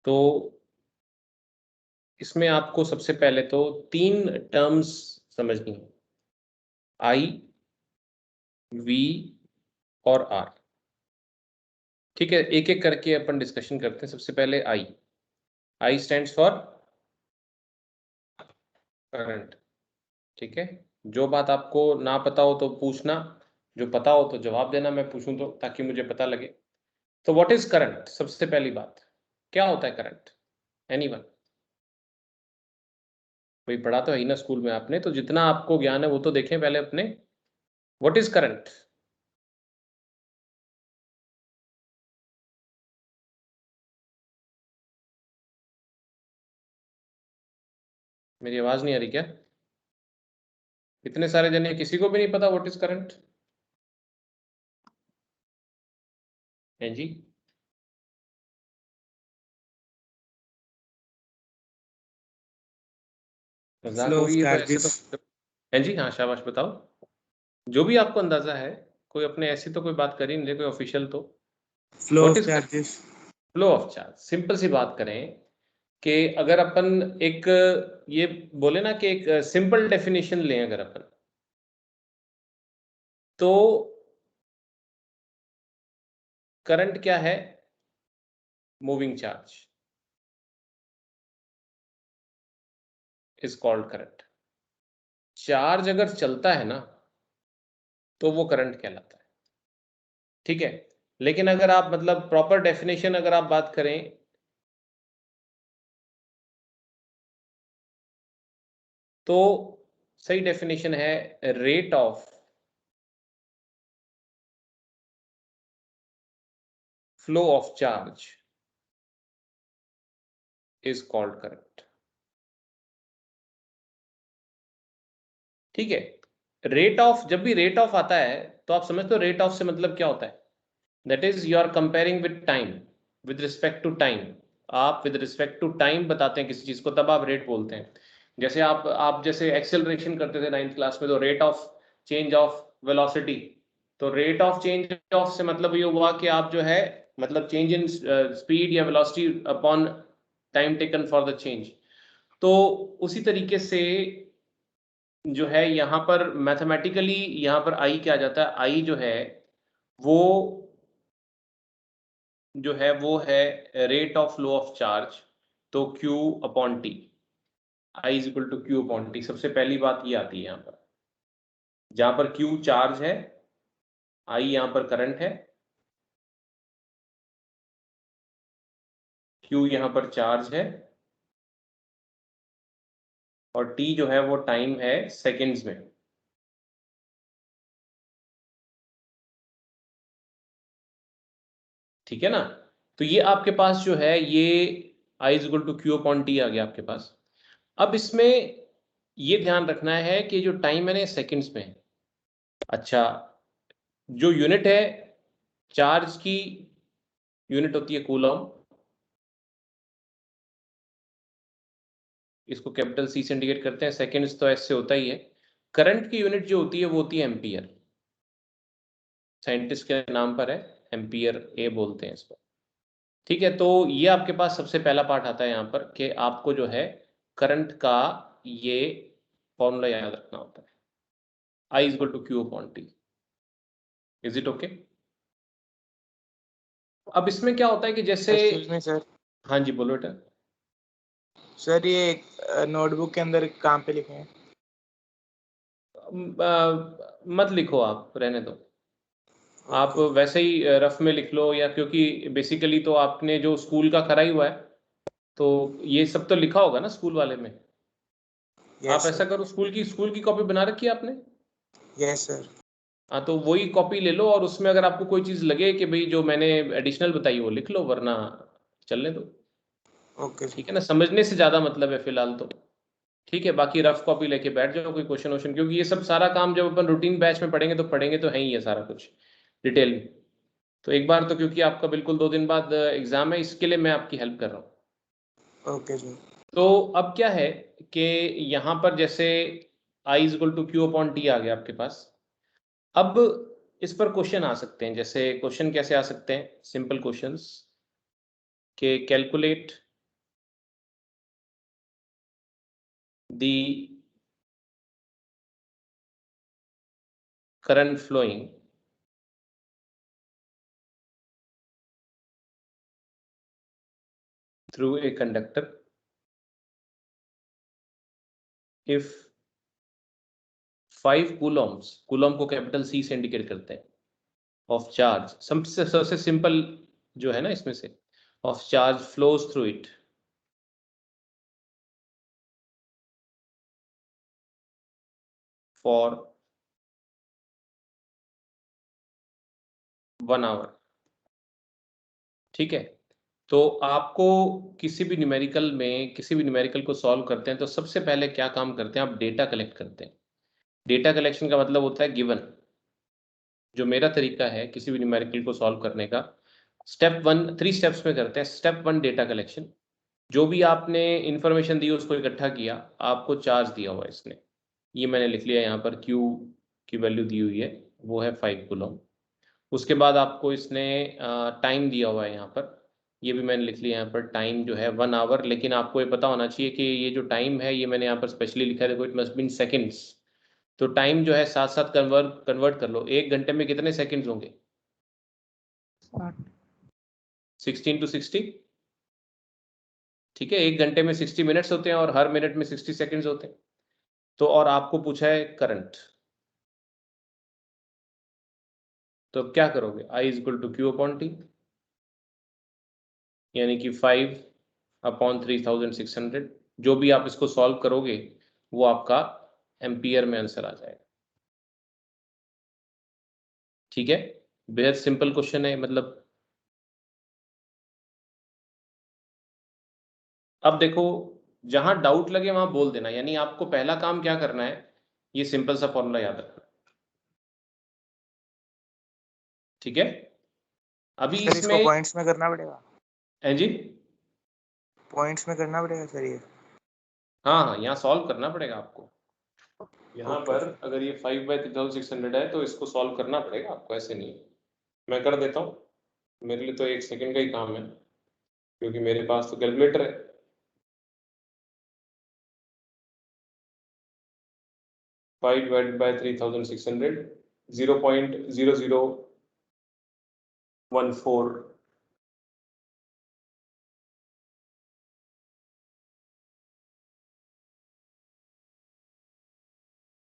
तो इसमें आपको सबसे पहले तो 3 टर्म्स समझनी है, I, V और R। ठीक है, एक एक करके अपन डिस्कशन करते हैं। सबसे पहले I स्टैंड्स फॉर करंट। ठीक है, जो बात आपको ना पता हो तो पूछना, जो पता हो तो जवाब देना, मैं पूछूं तो, ताकि मुझे पता लगे। तो व्हाट इज करंट? सबसे पहली बात, क्या होता है करंट? एनीवन? कोई पढ़ा तो है ही ना स्कूल में आपने, तो जितना आपको ज्ञान है वो तो देखें पहले अपने। What is current? मेरी आवाज नहीं आ रही क्या? इतने सारे जने, किसी को भी नहीं पता व्हाट इज करंट? है जी? मजाक फ्लो हो ऑफ रही है तो ऐसे चार्जेस। तो। है जी, हाँ शाबाश, बताओ जो भी आपको अंदाजा है। कोई अपने ऐसी तो कोई बात कर ही नहीं रहे, कोई ऑफिशियल तो। Flow what of is current? Charges. Flow of charge. Simple सी बात करें कि अगर अपन एक, ये बोले ना कि एक सिंपल डेफिनेशन लें अगर अपन, तो करंट क्या है? Moving charge is called current. Charge अगर चलता है ना तो वो करंट कहलाता है। ठीक है, लेकिन अगर आप मतलब प्रॉपर डेफिनेशन अगर आप बात करें, तो सही डेफिनेशन है rate of flow of charge is called current. ठीक है, रेट ऑफ, जब भी रेट ऑफ आता है तो आप समझते हो रेट ऑफ से मतलब क्या होता है? That is you are comparing with time, with respect to time. आप विद रिस्पेक्ट टू टाइम बताते हैं किसी चीज को, तब आप रेट बोलते हैं। जैसे आप जैसे एक्सेलरेशन करते थे 9th क्लास में, तो rate of change of velocity. तो रेट ऑफ चेंज ऑफ से मतलब ये हुआ कि आप जो है, मतलब चेंज इन स्पीड या velocity upon time taken for the change. तो उसी तरीके से जो है यहाँ पर मैथमेटिकली, यहाँ पर आई क्या आ जाता है? आई जो है वो वो है rate of flow of charge. तो Q upon T, I is equal to Q upon T. सबसे पहली बात ये आती है यहाँ पर, जहां पर Q चार्ज है, आई यहाँ पर करंट है, Q यहाँ पर चार्ज है, और T जो है वो टाइम है सेकेंड्स में। ठीक है ना? तो ये आपके पास जो है ये I is equal to Q upon T आ गया आपके पास। अब इसमें ये ध्यान रखना है कि जो टाइम है ना सेकेंड्स में है। अच्छा, जो यूनिट है चार्ज की, यूनिट होती है कूलम। इसको कैपिटल सी से इंडिकेट करते हैं, सेकेंड्स तो एस से होता ही है। करंट की यूनिट जो होती है वो होती है एम्पियर। साइंटिस्ट के नाम पर है, एम्पियर ए बोलते हैं इसको। ठीक है, तो ये आपके पास सबसे पहला पार्ट आता है यहाँ पर कि आपको जो है करंट का ये फॉर्मूला याद रखना होता है, I is equal to Q upon T. Is it okay? अब इसमें क्या होता है कि जैसे, एक्सक्यूज मी सर। हाँ जी बोलो बेटा। सर ये नोटबुक के अंदर कहाँ पे लिखे हैं? मत लिखो, आप रहने दो। आप ओके। वैसे ही रफ में लिख लो, या क्योंकि बेसिकली तो आपने जो स्कूल का करा ही हुआ है, तो ये सब तो लिखा होगा ना स्कूल वाले में। आप यस ऐसा सर। करो, स्कूल की कॉपी बना रखी है आपने? Yes sir. हाँ, तो वही कॉपी ले लो, और उसमें अगर आपको कोई चीज़ लगे कि भाई जो मैंने एडिशनल बताई वो लिख लो, वरना चलने दो। ओके ठीक सर। है ना, समझने से ज़्यादा मतलब है फिलहाल तो। ठीक है, बाकी रफ कॉपी लेके बैठ जाओ, कोई क्वेश्चन वोश्चन, क्योंकि ये सब सारा काम जब अपन रूटीन बैच में पढ़ेंगे तो है ही है सारा कुछ डिटेल में। तो एक बार तो, क्योंकि आपका बिल्कुल 2 दिन बाद एग्जाम है, इसके लिए मैं आपकी हेल्प कर रहा हूँ। Okay sir. तो अब क्या है कि यहाँ पर जैसे I is equal to Q upon T आ गया आपके पास। अब इस पर क्वेश्चन आ सकते हैं, जैसे क्वेश्चन कैसे आ सकते हैं? सिंपल क्वेश्चंस के calculate the current flowing through a conductor if 5 coulombs, Coulomb को कैपिटल C से इंडिकेट करते हैं, ऑफ चार्ज, सबसे सिंपल जो है ना इसमें से, of charge flows through it for 1 hour. ठीक है, तो आपको किसी भी न्यूमेरिकल को सॉल्व करते हैं तो सबसे पहले क्या काम करते हैं, आप डेटा कलेक्ट करते हैं। डेटा कलेक्शन का मतलब होता है गिवन। जो मेरा तरीका है किसी भी न्यूमेरिकल को सॉल्व करने का, स्टेप 1 3 स्टेप्स में करते हैं। स्टेप 1 डेटा कलेक्शन, जो भी आपने इंफॉर्मेशन दी उसको इकट्ठा किया, आपको चार्ज दिया हुआ है इसने, ये मैंने लिख लिया यहाँ पर, Q की वैल्यू दी हुई है वो है 5 कूलम। उसके बाद आपको इसने टाइम दिया हुआ है यहाँ पर, ये भी मैंने लिख लिया यहाँ पर, टाइम जो है 1 आवर। लेकिन आपको ये पता होना चाहिए कि ये जो टाइम है ये मैंने यहाँ पर स्पेशली लिखा है, देखो इट मस्ट बीन सेकेंड्स। तो टाइम जो है साथ साथ कन्वर्ट कर लो, 1 घंटे में कितने सेकेंड्स होंगे? 16 to 60। ठीक है, 1 घंटे में 60 मिनट्स होते हैं और हर मिनट में 60 सेकेंड्स होते हैं। तो और आपको पूछा है करंट, तो क्या करोगे? I is equal to Q upon T, यानी कि 5 अपॉन 3600। जो भी आप इसको सॉल्व करोगे वो आपका एम्पियर में आंसर आ जाएगा। ठीक है, बेहद सिंपल क्वेश्चन है। मतलब अब देखो, जहां डाउट लगे वहां बोल देना, यानी आपको पहला काम क्या करना है, ये सिंपल सा फॉर्मूला याद रखना। ठीक है, अभी सर इसको इसमें पॉइंट्स में करना पड़ेगा, है जी, पॉइंट्स में करना पड़ेगा सर ये। हाँ हाँ, यहाँ सॉल्व करना पड़ेगा आपको। यहाँ ओके पर सर। अगर ये 5/3600 है तो इसको सॉल्व करना पड़ेगा आपको, ऐसे नहीं है। मैं कर देता हूँ, मेरे लिए तो 1 सेकंड का ही काम है, क्योंकि मेरे पास तो कैलकुलेटर है। 5/3600, 0.0014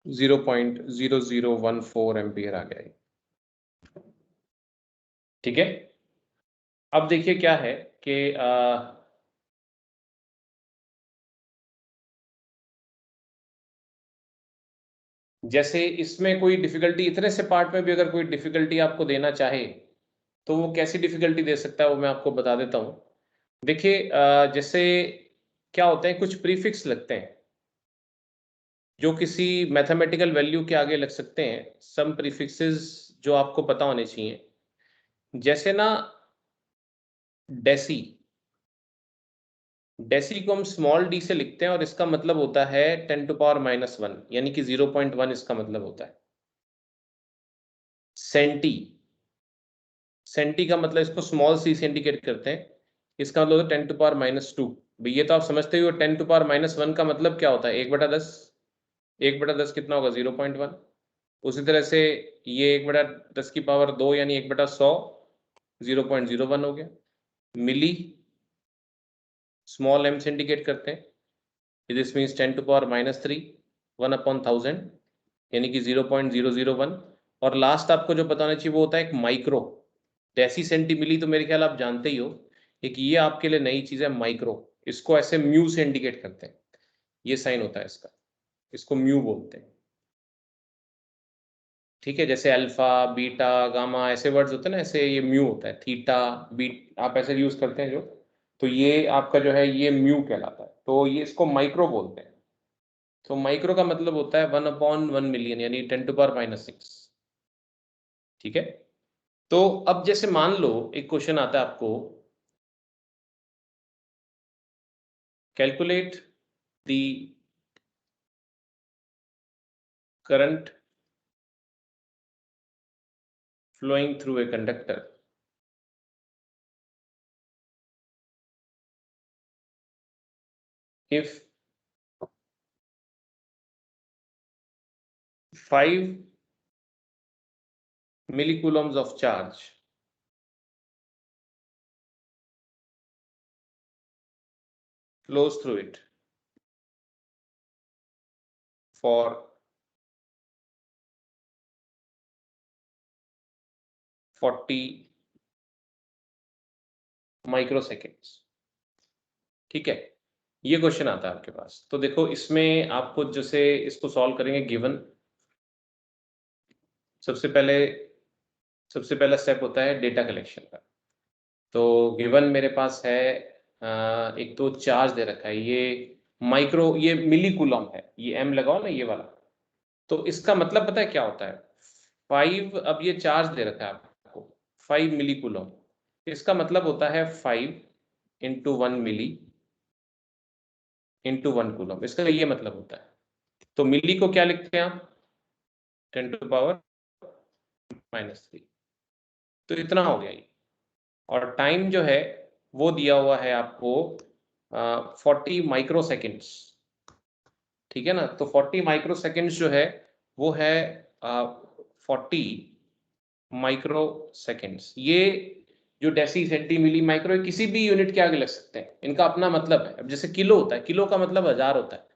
0.0014 एम्पियर आ गया है। ठीक है, अब देखिए क्या है कि जैसे इसमें कोई डिफिकल्टी, इतने से पार्ट में भी अगर कोई डिफिकल्टी आपको देना चाहे तो वो कैसी डिफिकल्टी दे सकता है वो मैं आपको बता देता हूँ। देखिए जैसे क्या होते हैं, कुछ प्रीफिक्स लगते हैं जो किसी मैथमेटिकल वैल्यू के आगे लग सकते हैं। सम प्रीफिक्सेस जो आपको पता होने चाहिए, जैसे ना डेसी, डेसी को हम स्मॉल डी से लिखते हैं और इसका मतलब होता है 10⁻⁻1, यानी कि 0.1 इसका मतलब होता है। सेंटी, सेंटी का मतलब इसको स्मॉल सी से इंडिकेट करते हैं, इसका मतलब होता है 10⁻²। भाई ये तो आप समझते ही हो, 10⁻1 का मतलब क्या होता है? 1/10। 1/10 कितना होगा? 0.1। उसी तरह से ये 1/10⁻², यानी 1/100, 0.01 हो गया। मिली स्मॉल m से इंडिकेट करते हैं, दिस मीन्स 10⁻³ 1/1000, यानी कि 0.001। और लास्ट आपको जो पता होना चाहिए वो होता है एक माइक्रो। डेसी सेंटी मिली तो मेरे ख्याल आप जानते ही हो, एक ये आपके लिए नई चीज है माइक्रो, इसको ऐसे म्यू से इंडिकेट करते हैं, ये साइन होता है इसका, इसको म्यू बोलते हैं। ठीक है, जैसे अल्फा बीटा गामा ऐसे वर्ड्स होते हैं ना, ऐसे ये म्यू होता है, थीटा बीट आप ऐसे यूज करते हैं जो, तो ये आपका जो है ये म्यू कहलाता है, तो ये इसको माइक्रो बोलते हैं। तो माइक्रो का मतलब होता है 1/1 मिलियन, यानी 10⁻⁻6। ठीक है, तो अब जैसे मान लो एक क्वेश्चन आता है आपको, calculate the current flowing through a conductor if 5 millicoulombs of charge flows through it for 40 microseconds. ठीक है, ये क्वेश्चन आता है आपके पास. तो देखो इसमें आपको जैसे इसको सॉल्व करेंगे गिवन. सबसे पहला स्टेप होता है डेटा कलेक्शन का. तो गिवन मेरे पास है एक तो चार्ज दे रखा है, ये मिली कूलम है, ये m लगाओ ना ये वाला. तो इसका मतलब पता है क्या होता है? 5, अब ये चार्ज दे रखा है आपको 5 मिली कूलम. इसका मतलब होता है 5 इंटू 1 मिली इंटू 1 कूलम. इसका ये मतलब होता है. तो मिली को क्या लिखते हैं आप? 10⁻⁻3. तो इतना हो गया ये. और टाइम जो है वो दिया हुआ है आपको 40 माइक्रोसेकेंड्स. ठीक है ना. तो 40 माइक्रोसेकेंड्स जो है वो है 40 माइक्रोसेकेंड्स. ये जो डेसी सेंटी मिली माइक्रो किसी भी यूनिट के आगे लग सकते हैं, इनका अपना मतलब है. अब जैसे किलो होता है, किलो का मतलब 1000 होता है.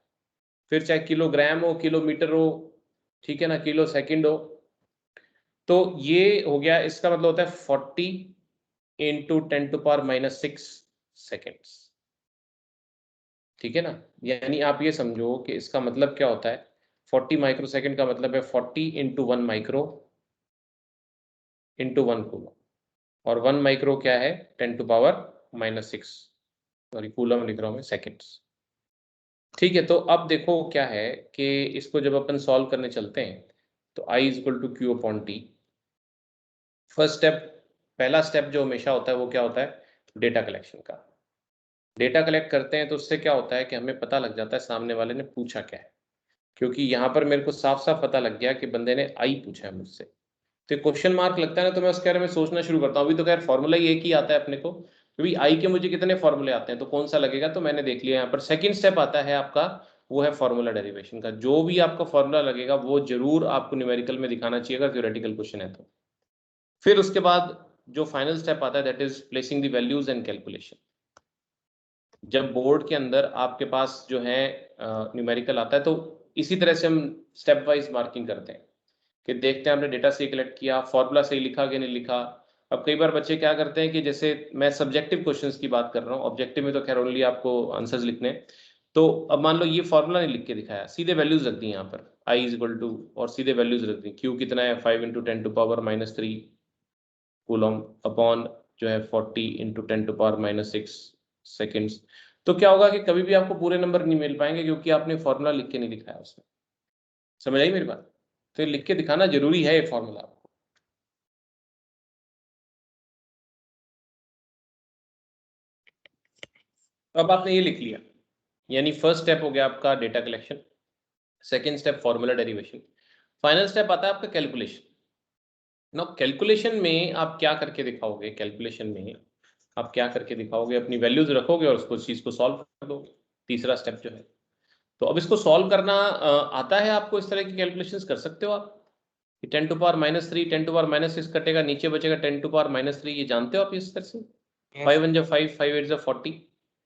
फिर चाहे किलोग्राम हो, किलोमीटर हो, ठीक है ना, किलो सेकंड हो. तो ये हो गया, इसका मतलब होता है 40 इंटू 10⁻⁻6 सेकेंड्स. ठीक है ना. यानी आप ये समझो कि इसका मतलब क्या होता है, 40 माइक्रोसेकंड का मतलब है 40 इंटू 1 माइक्रो इंटू 1 कूलम. और 1 माइक्रो क्या है? 10⁻⁻6. सॉरी, कूलम लिख रहा हूं मैं, सेकेंड्स. ठीक है. तो अब देखो क्या है कि इसको जब अपन सॉल्व करने चलते हैं तो I is equal to Q upon T. First step, पहला स्टेप जो हमेशा होता है वो क्या होता है? डेटा कलेक्शन का. डेटा कलेक्ट करते हैं तो उससे क्या होता है कि हमें पता लग जाता है सामने वाले ने पूछा क्या है. क्योंकि यहाँ पर मेरे को साफ साफ पता लग गया कि बंदे ने आई पूछा है मुझसे. तो क्वेश्चन मार्क लगता है ना, तो मैं उसके बारे में सोचना शुरू करता हूँ. अभी तो खैर फॉर्मूला ही एक ही आता है अपने को, क्योंकि आई के मुझे कितने फॉर्मूले आते हैं तो कौन सा लगेगा तो मैंने देख लिया. यहाँ पर सेकंड स्टेप आता है आपका, वो है फॉर्मूला डेरिवेशन का. जो भी आपका फॉर्मूला लगेगा वो जरूर आपको न्यूमेरिकल में दिखाना चाहिए अगर थ्योरेटिकल क्वेश्चन है तो. फिर उसके बाद जो फाइनल स्टेप आता है that is placing the values and calculation. जब बोर्ड के अंदर आपके पास जो है न्यूमेरिकल आता है तो इसी तरह से हम स्टेप वाइज मार्किंग करते हैं कि देखते हैं हमने डेटा सही कलेक्ट किया, फॉर्मूला सही लिखा कि नहीं लिखा. अब कई बार बच्चे क्या करते हैं कि जैसे मैं सब्जेक्टिव क्वेश्चंस की बात कर रहा हूँ, ऑब्जेक्टिव में तो खैर ओनली आपको आंसर्स लिखने हैं. तो अब मान लो ये फॉर्मूला नहीं लिख के दिखाया, सीधे वैल्यूज रख दी यहाँ पर I इज इक्वल टू, और सीधे वैल्यूज रख दी. Q कितना है? 5 इंटू 10⁻⁻3 कूलम अपॉन जो है 40 इंटू 10⁻⁻6 सेकेंड्स. तो क्या होगा कि कभी भी आपको पूरे नंबर नहीं मिल पाएंगे क्योंकि आपने फॉर्मूला लिख के नहीं दिखाया उसमें. समझ आई मेरी बात? तो ये लिख के दिखाना जरूरी है ये फॉर्मूला आपको. अब आपने ये लिख लिया, यानी फर्स्ट स्टेप हो गया आपका data collection, second step formula derivation, final step आता है आपका कैलकुलेशन. नाउ कैलकुलेशन में आप क्या करके दिखाओगे? कैलकुलेशन में आप क्या करके दिखाओगे? अपनी वैल्यूज रखोगे और उसको चीज को सॉल्व कर दोगे. तीसरा स्टेप जो है, तो अब इसको सॉल्व करना आता है आपको? इस तरह की कैलकुलेशंस कर सकते हो आप. 10⁻⁻3 10⁻⁻6 कटेगा, नीचे बचेगा 10⁻⁻3. ये जानते हो आप इस तरह से? 5 1 5, 5 8 40.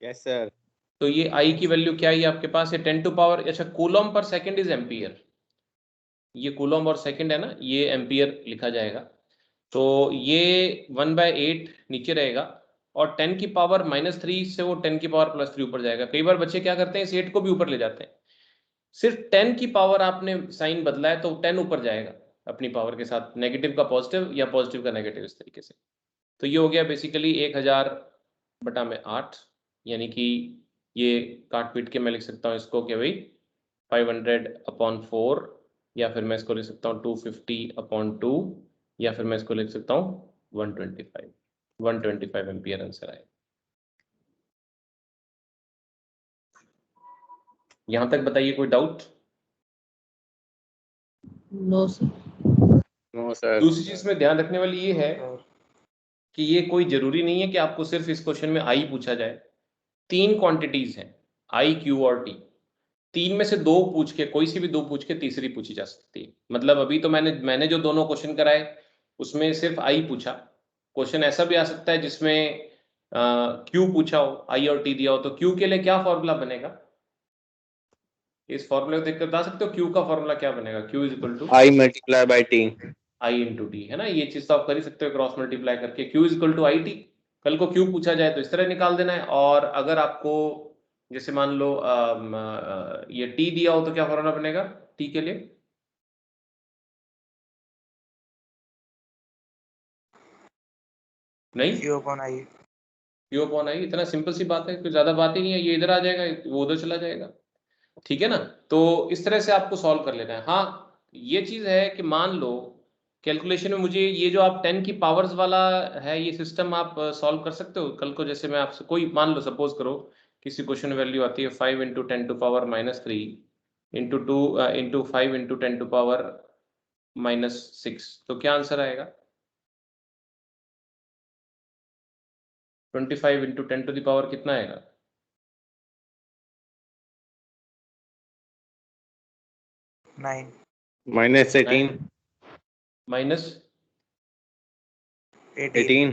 Yes sir. तो ये आई की वैल्यू क्या है आपके पास? ये 10 टू पावर, अच्छा coulomb per second is ampere. ये कूलम और सेकंड है ना, ये एम्पियर लिखा जाएगा. तो ये 1/8 नीचे रहेगा और 10 की पावर -3 से वो 10 की पावर +3 ऊपर जाएगा. कई बार बच्चे क्या करते हैं, इस 8 को भी ऊपर ले जाते हैं. सिर्फ 10 की पावर आपने साइन बदला है तो 10 ऊपर जाएगा अपनी पावर के साथ, नेगेटिव का पॉजिटिव या पॉजिटिव का नेगेटिव, इस तरीके से. तो ये हो गया बेसिकली 1000/8, यानी कि ये काट पीट के मैं लिख सकता हूँ इसको कि भाई 500/4, या फिर मैं इसको लिख सकता हूँ 250/2, या फिर मैं इसको लिख सकता हूँ 125 एम्पियर आंसर आए. यहां तक बताइए कोई doubt? No sir. No sir. दूसरी चीज में ध्यान रखने वाली ये है कि ये कोई जरूरी नहीं है कि आपको सिर्फ इस क्वेश्चन में आई पूछा जाए. 3 क्वांटिटीज हैं, I, Q और T. 3 में से 2 पूछ के, कोई सी भी 2 पूछ के तीसरी पूछी जा सकती है। मतलब अभी तो मैंने जो दोनों क्वेश्चन कराए उसमें सिर्फ आई पूछा। क्वेश्चन ऐसा भी आ सकता है जिसमें क्यू पूछा हो, आई और टी दिया हो, तो क्यू के लिए क्या फॉर्मूला बनेगा? इस फॉर्मूले को देखकर बता सकते हो क्यू का फॉर्मूला क्या बनेगा? Q is equal to I multiply by T, I into T, है ना। ये चीज तो आप कर ही सकते हो क्रॉस मल्टीप्लाई करके। Q is equal to I T. कल को क्यू पूछा जाए तो इस तरह निकाल देना है। और अगर आपको जैसे मान लो ये टी दिया हो तो क्या फॉर्मूला बनेगा टी के लिए? नहीं, Q upon I. Q upon I, इतना सिंपल सी बात है, कोई ज्यादा बात ही नहीं है। ये इधर आ जाएगा, वो उधर चला जाएगा, ठीक है ना। तो इस तरह से आपको सॉल्व कर लेना है। हाँ, ये चीज है कि मान लो कैलकुलेशन में मुझे ये जो आप 10 की पावर्स वाला है ये सिस्टम आप सॉल्व कर सकते हो। कल को जैसे मैं आपसे कोई मान लो सपोज करो किसी क्वेश्चन वैल्यू आती है 5 into 10 to power -3 into 2 into 5 into 10 to power -6, तो क्या आंसर आएगा? 25 इंटू 10 टू द पावर कितना आएगा? नाइन। -18, minus eighteen.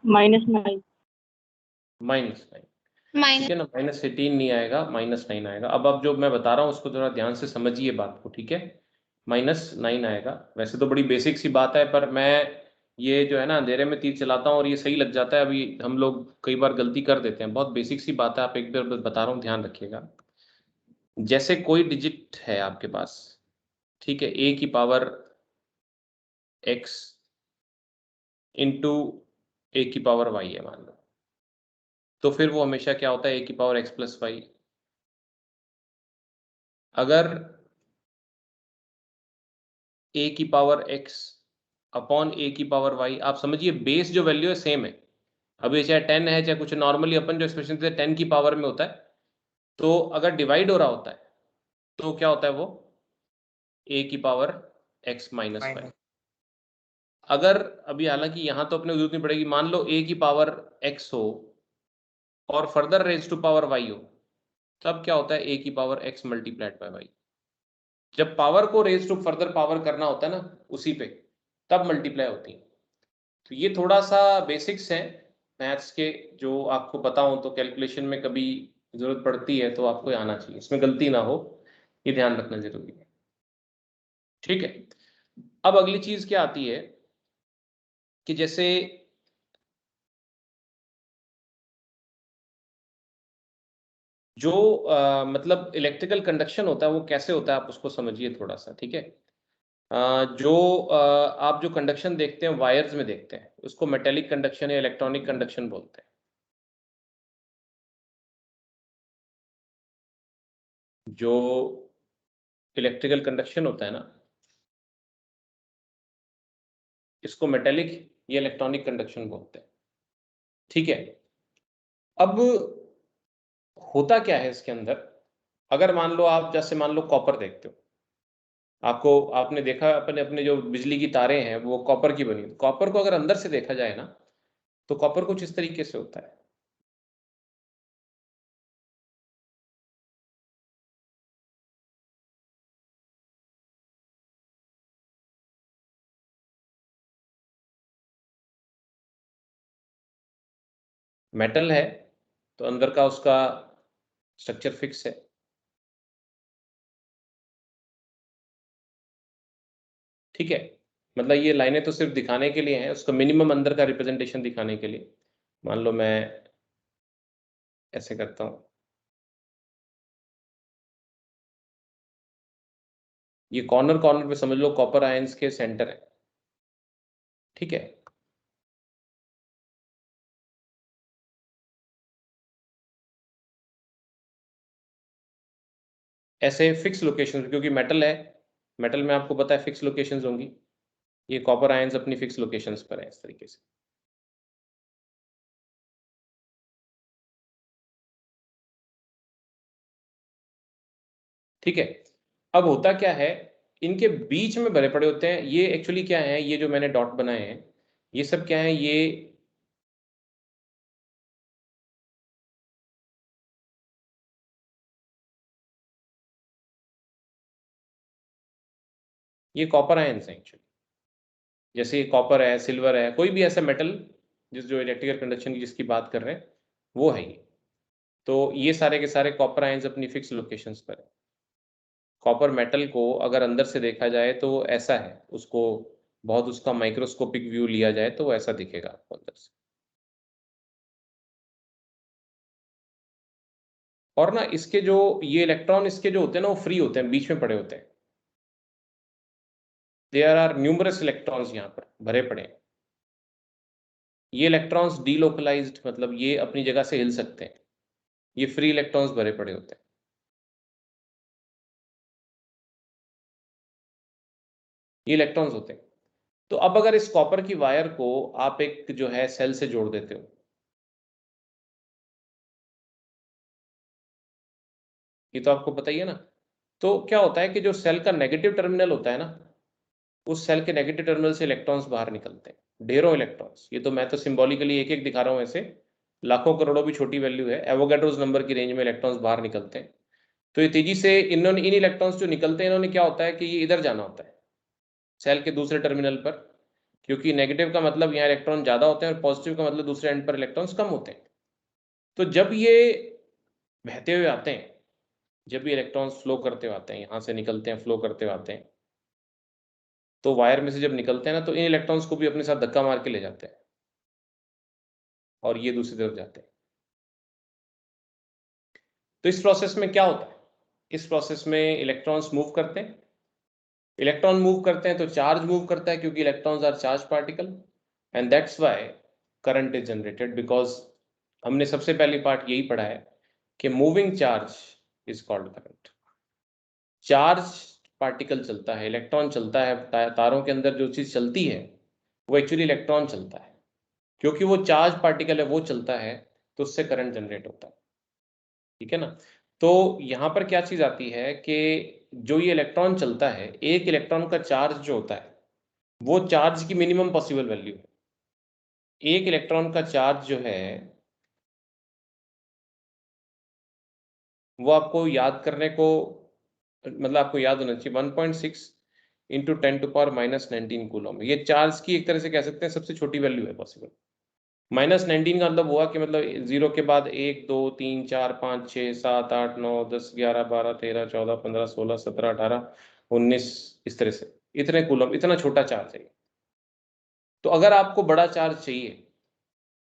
-9 -9, ठीक है ना। -18 नहीं आएगा, -9 आएगा। अब जो मैं बता रहा हूँ उसको थोड़ा ध्यान से समझिए बात को, ठीक है। -9 आएगा। वैसे तो बड़ी बेसिक सी बात है, पर मैं ये जो है ना अंधेरे में तीर चलाता हूँ और ये सही लग जाता है। अभी हम लोग कई बार गलती कर देते हैं, बहुत बेसिक सी बात है। आप एक बार बता रहा हूँ, ध्यान रखिएगा। जैसे कोई डिजिट है आपके पास, ठीक है, a की पावर x इंटू a की पावर y है मान लो, तो फिर वो हमेशा क्या होता है a की पावर x प्लस वाई। अगर a की पावर x अपॉन a की पावर y, आप समझिए बेस जो वैल्यू है सेम है। अभी चाहे 10 है चाहे कुछ, नॉर्मली अपन जो एक्सप्रेशन थे 10 की पावर में होता है, तो अगर डिवाइड हो रहा होता है तो क्या होता है वो a की पावर x माइनस वाई। अगर अभी हालांकि यहां तो अपने जरूरत नहीं पड़ेगी, मान लो a की पावर x हो और further raise to power y हो, तब क्या होता है a की power x multiplied by y। जब पावर को रेज टू फर्दर पावर करना होता है ना उसी पे, तब मल्टीप्लाई होती है। तो ये थोड़ा सा बेसिक्स हैं मैथ्स के, जो आपको पता हो तो कैलकुलेशन में कभी जरूरत पड़ती है तो आपको आना चाहिए, इसमें गलती ना हो, ये ध्यान रखना जरूरी है, ठीक है। अब अगली चीज क्या आती है कि जैसे जो मतलब इलेक्ट्रिकल कंडक्शन होता है वो कैसे होता है, आप उसको समझिए थोड़ा सा, ठीक है। आप जो कंडक्शन देखते हैं वायर्स में देखते हैं उसको मेटेलिक कंडक्शन या इलेक्ट्रॉनिक कंडक्शन बोलते हैं। जो इलेक्ट्रिकल कंडक्शन होता है ना, इसको मेटेलिक या इलेक्ट्रॉनिक कंडक्शन बोलते हैं, ठीक है। अब होता क्या है इसके अंदर, अगर मान लो आप जैसे मान लो कॉपर देखते हो, आपने देखा अपने अपने जो बिजली की तारें हैं वो कॉपर की बनी, कॉपर को अगर अंदर से देखा जाए ना तो कॉपर कुछ इस तरीके से होता है। मेटल है तो अंदर का उसका स्ट्रक्चर फिक्स है, ठीक है। मतलब ये लाइनें तो सिर्फ दिखाने के लिए हैं, उसका मिनिमम अंदर का रिप्रेजेंटेशन दिखाने के लिए। मान लो मैं ऐसे करता हूं, ये कॉर्नर कॉर्नर पे समझ लो कॉपर आयंस के सेंटर है, ठीक है। ऐसे फिक्स लोकेशन, क्योंकि मेटल है, मेटल में आपको पता है फिक्स लोकेशंस होंगी, ये कॉपर आयंस अपनी फिक्स लोकेशंस पर है इस तरीके से, ठीक है। अब होता क्या है, इनके बीच में भरे पड़े होते हैं ये, एक्चुअली क्या है, ये जो मैंने डॉट बनाए हैं ये सब क्या है, ये ये कॉपर आयंस है एक्चुअली। जैसे कॉपर है, सिल्वर है, कोई भी ऐसा मेटल जो इलेक्ट्रिकल कंडक्शन की जिसकी बात कर रहे हैं वो है ये। तो ये सारे के सारे कॉपर आयंस अपनी फिक्स लोकेशंस पर है। कॉपर मेटल को अगर अंदर से देखा जाए तो वो ऐसा है, उसको बहुत उसका माइक्रोस्कोपिक व्यू लिया जाए तो वो ऐसा दिखेगा आपको अंदर से। और ना इसके जो ये इलेक्ट्रॉन इसके जो होते हैं ना वो फ्री होते हैं, बीच में पड़े होते हैं। देयर आर न्यूमरस इलेक्ट्रॉन्स यहाँ पर भरे पड़े हैं। ये इलेक्ट्रॉन्स डीलोकलाइज्ड, मतलब ये अपनी जगह से हिल सकते हैं। ये फ्री इलेक्ट्रॉन्स भरे पड़े होते हैं। ये इलेक्ट्रॉन्स होते हैं। तो अब अगर इस कॉपर की वायर को आप एक जो है सेल से जोड़ देते हो, ये तो आपको पता ही है ना, तो क्या होता है कि जो सेल का नेगेटिव टर्मिनल होता है ना, उस सेल के नेगेटिव टर्मिनल से इलेक्ट्रॉन्स बाहर निकलते हैं, ढेरों इलेक्ट्रॉन्स। ये तो मैं तो सिंबॉलिकली एक एक दिखा रहा हूं, ऐसे लाखों करोड़ों भी छोटी वैल्यू है, एवोगैड्रोस नंबर की रेंज में इलेक्ट्रॉन्स बाहर निकलते हैं। तो ये तेजी से इन इलेक्ट्रॉन्स जो निकलते हैं, इन्होंने क्या होता है कि ये इधर जाना होता है सेल के दूसरे टर्मिनल पर, क्योंकि नेगेटिव का मतलब यहाँ इलेक्ट्रॉन ज्यादा होते हैं और पॉजिटिव का मतलब दूसरे एंड पर इलेक्ट्रॉन्स कम होते हैं। तो जब ये बहते हुए आते हैं, जब भी इलेक्ट्रॉन्स फ्लो करते हुए आते हैं, यहाँ से निकलते हैं, फ्लो करते हुए आते हैं, तो वायर में से जब निकलते हैं ना, तो इन इलेक्ट्रॉन्स को भी अपने साथ धक्का मार के ले जाते हैं और ये दूसरी तरफ जाते हैं। तो इस प्रोसेस में क्या होता है, इस प्रोसेस में इलेक्ट्रॉन्स मूव करते हैं। इलेक्ट्रॉन मूव करते हैं तो चार्ज मूव करता है, क्योंकि electrons are charge particle, and that's why current is generated, because हमने सबसे पहली पार्ट यही पढ़ा है कि moving charge is called current. Charge particle चलता है, इलेक्ट्रॉन चलता है, तारों के अंदर जो चीज चलती है वो एक्चुअली इलेक्ट्रॉन चलता है, क्योंकि वो चार्ज पार्टिकल है, वो चलता है, तो उससे करंट जनरेट होता है। ठीक है ना। तो यहां पर क्या चीज आती है कि जो ये इलेक्ट्रॉन चलता है, एक इलेक्ट्रॉन का चार्ज जो होता है वो चार्ज की मिनिमम पॉसिबल वैल्यू है। एक इलेक्ट्रॉन का चार्ज जो है वो आपको याद करने को, मतलब आपको याद होना चाहिए, 1.6 इंटू 10⁻⁻19 कूलम। ये चार्ज की एक तरह से कह सकते हैं सबसे छोटी वैल्यू है पॉसिबल। -19 का मतलब हुआ कि मतलब जीरो के बाद 1 2 3 4 5 6 7 8 9 10 11 12 13 14 15 16 17 18 19, इस तरह से इतने कूलम, इतना छोटा चार्ज है। तो अगर आपको बड़ा चार्ज चाहिए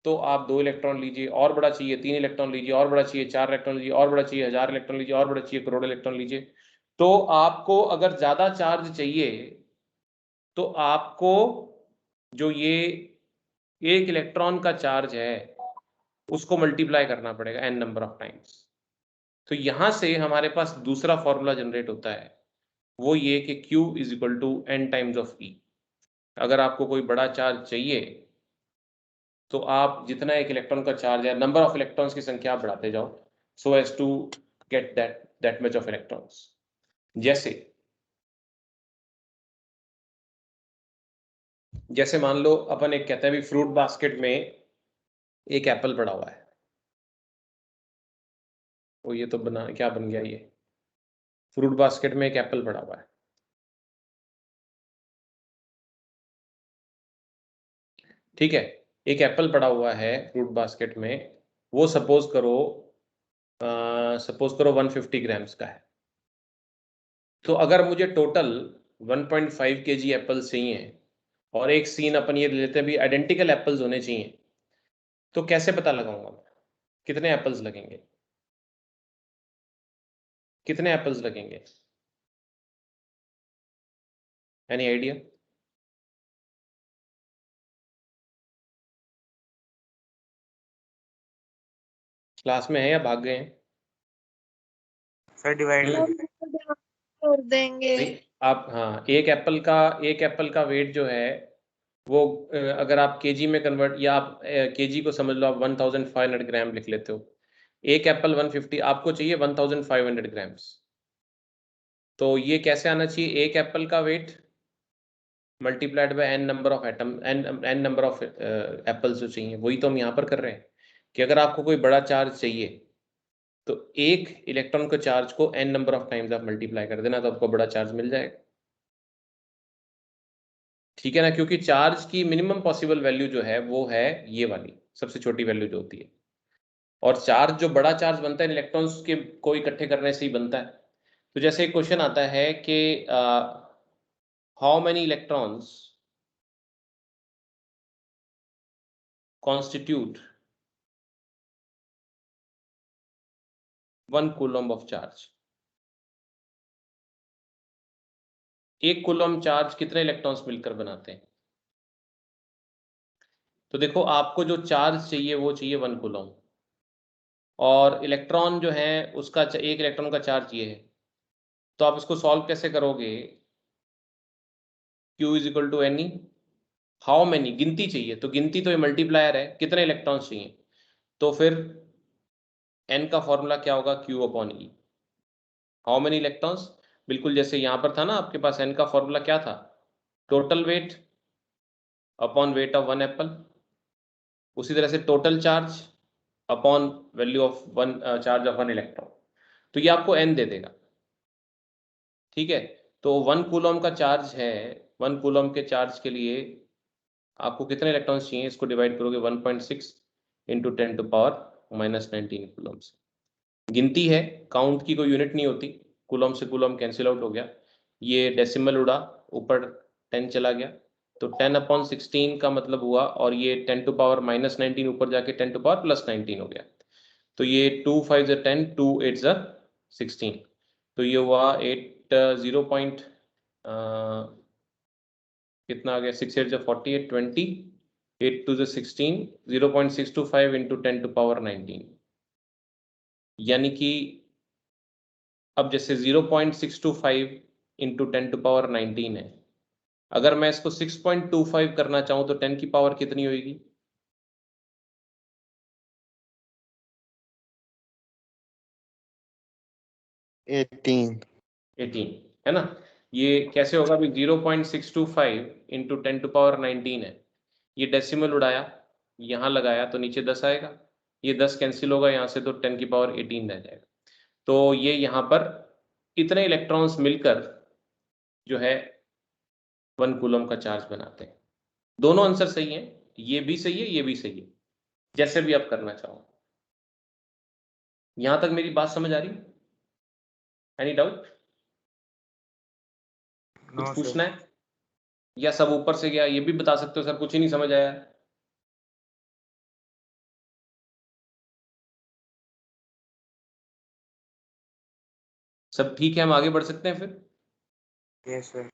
तो आप 2 इलेक्ट्रॉन लीजिए, और बड़ा चाहिए 3 इलेक्ट्रॉन लीजिए, और बड़ा चाहिए 4 इलेक्ट्रॉन लीजिए, और बड़ा चाहिए 1000 इलेक्ट्रॉन लीजिए, और बड़ा चाहिए करोड़ इलेक्ट्रॉन लीजिए। तो आपको अगर ज्यादा चार्ज चाहिए तो आपको जो ये एक इलेक्ट्रॉन का चार्ज है उसको मल्टीप्लाई करना पड़ेगा n नंबर ऑफ टाइम्स। तो यहां से हमारे पास दूसरा फॉर्मूला जनरेट होता है, वो ये कि Q is equal to n times of E। अगर आपको कोई बड़ा चार्ज चाहिए तो आप जितना एक इलेक्ट्रॉन का चार्ज है, नंबर ऑफ इलेक्ट्रॉन्स की संख्या आप बढ़ाते जाओ, so as to get that much of electrons. जैसे जैसे मान लो अपन एक कहते हैं भी फ्रूट बास्केट में एक एप्पल पड़ा हुआ है, वो ये तो बना क्या बन गया, ये फ्रूट बास्केट में एक एप्पल पड़ा हुआ है। ठीक है, एक एप्पल पड़ा हुआ है फ्रूट बास्केट में, वो सपोज करो 150 ग्राम्स का है। तो अगर मुझे टोटल 1.5 kg एप्पल्स चाहिए, और एक सीन अपन ये लेते हैं भी आइडेंटिकल एप्पल्स होने चाहिए, तो कैसे पता लगाऊंगा मैं कितने एप्पल्स लगेंगे, कितने एप्पल्स लगेंगे? Any idea? क्लास में है या भाग गए हैं? सर डिवाइड हम्म, कर देंगे। नहीं, आप हाँ, एक एप्पल का वेट जो है वो अगर आप केजी में कन्वर्ट, या आप केजी को समझ लो, आप 1500 ग्राम लिख लेते हो। एक एप्पल 150, आपको चाहिए 1500 ग्राम्स। तो ये कैसे आना चाहिए, एक एप्पल का weight multiplied by n number of atom, n number of apples जो चाहिए, वही तो हम यहाँ पर कर रहे हैं कि अगर आपको कोई बड़ा चार्ज चाहिए तो एक इलेक्ट्रॉन के चार्ज को n नंबर ऑफ टाइम्स आप मल्टीप्लाई कर देना, तो आपको बड़ा चार्ज मिल जाएगा। ठीक है ना, क्योंकि चार्ज की मिनिमम पॉसिबल वैल्यू जो है वो है ये वाली सबसे छोटी वैल्यू जो होती है, और चार्ज जो बड़ा चार्ज बनता है इलेक्ट्रॉन्स के को इकट्ठे करने से ही बनता है। तो जैसे एक क्वेश्चन आता है कि how many electrons constitute 1 coulomb of charge. 1 coulomb charge कितने इलेक्ट्रॉन्स मिलकर बनाते हैं? तो देखो, आपको जो चार्ज चाहिए वो चाहिए 1 कूलम, और इलेक्ट्रॉन जो है उसका एक इलेक्ट्रॉन का चार्ज ये है। तो आप इसको सॉल्व कैसे करोगे? Q is equal to N E, how many, गिनती चाहिए, तो गिनती तो ये मल्टीप्लायर है, कितने इलेक्ट्रॉन्स चाहिए, तो फिर n का फॉर्मूला क्या होगा? Q upon E. How many electrons, बिल्कुल जैसे यहां पर था ना, आपके पास n का फॉर्मूला क्या था? Total weight upon weight of 1 Apple. उसी तरह से total charge upon value of 1 charge of 1 electron. तो ये आपको n दे देगा, ठीक है। तो 1 कूलम का चार्ज है, 1 कूलम के चार्ज के लिए आपको कितने इलेक्ट्रॉन्स चाहिए? इसको डिवाइड करोगे 1.6 इंटू 10⁻⁻19 कूलम्स। गिनती है, काउंट की कोई यूनिट नहीं होती, कूलम से कूलम कैंसिल आउट हो गया, ये डेसिमल उड़ा, ऊपर 10 चला गया, तो 10/16 का मतलब हुआ, और ये 10⁻⁻19 ऊपर जाके 10⁻+19 हो गया। तो ये 2 5 10, 2 8 16, तो ये हुआ 8 0 पॉइंट कितना आ गया? 6 8 48, 20, 8 2 16, 0.625 इंटू 10⁻19। यानी कि अब जैसे 0.625 इंटू 10⁻19 है, अगर मैं इसको 6.25 करना चाहूं तो 10 की पावर कितनी होगी? एटीन 18, है ना। ये कैसे होगा? अभी 0.625 इंटू 10⁻19 है, ये डेसिमल उड़ाया, यहाँ लगाया तो नीचे 10 आएगा, ये 10 कैंसिल होगा यहाँ से, तो 10 की पावर 18 रह जाएगा। तो ये यहाँ पर इतने इलेक्ट्रॉन्स मिलकर जो है 1 कूलम का चार्ज बनाते हैं। दोनों आंसर सही हैं, ये भी सही है, ये भी सही है, जैसे भी आप करना चाहो। यहां तक मेरी बात समझ आ रही? Any doubt? कुछ नो पूछना सर। है, या सब ऊपर से गया? ये भी बता सकते हो सर कुछ ही नहीं समझ आया। सब ठीक है, हम आगे बढ़ सकते हैं फिर। Yes sir.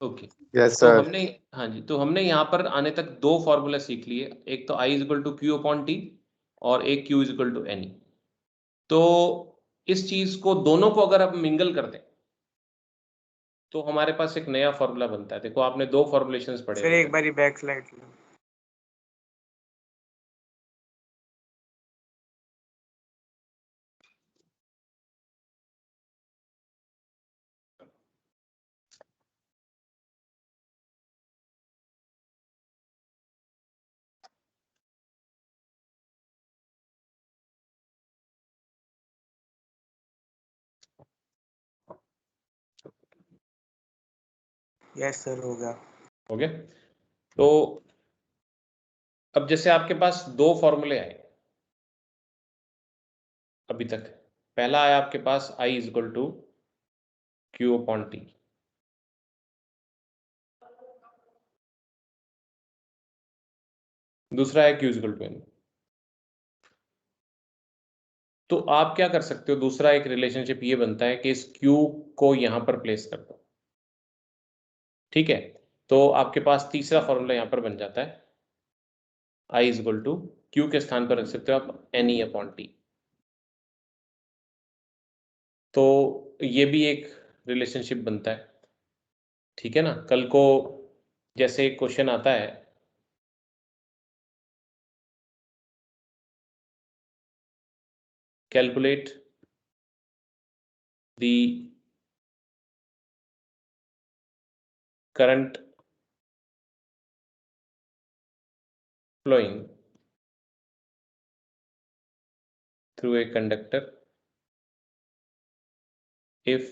ओके, यस तो सर हमने, हाँ जी, तो हमने यहाँ पर आने तक दो फॉर्मूला सीख लिए, एक तो I is equal to Q upon T, और एक Q is equal to N. तो इस चीज को दोनों को अगर आप मिंगल कर दें तो हमारे पास एक नया फॉर्मूला बनता है। देखो, आपने दो फॉर्मुलेशंस पढ़े सर अभी एक तक। बारी बैक स्लाइड लो। यस सर हो गया। हो गया। तो अब जैसे आपके पास दो फॉर्मूले आए अभी तक, पहला आया आपके पास I is equal to Q upon T, दूसरा है Q is equal to N. तो आप क्या कर सकते हो? दूसरा एक रिलेशनशिप ये बनता है कि इस Q को यहां पर प्लेस कर दो, ठीक है। तो आपके पास तीसरा फॉर्मूला यहां पर बन जाता है, I is equal to Q के स्थान पर रख सकते हो आप NE अपॉन टी। तो ये भी एक रिलेशनशिप बनता है, ठीक है ना। कल को जैसे एक क्वेश्चन आता है, calculate the current flowing through a conductor if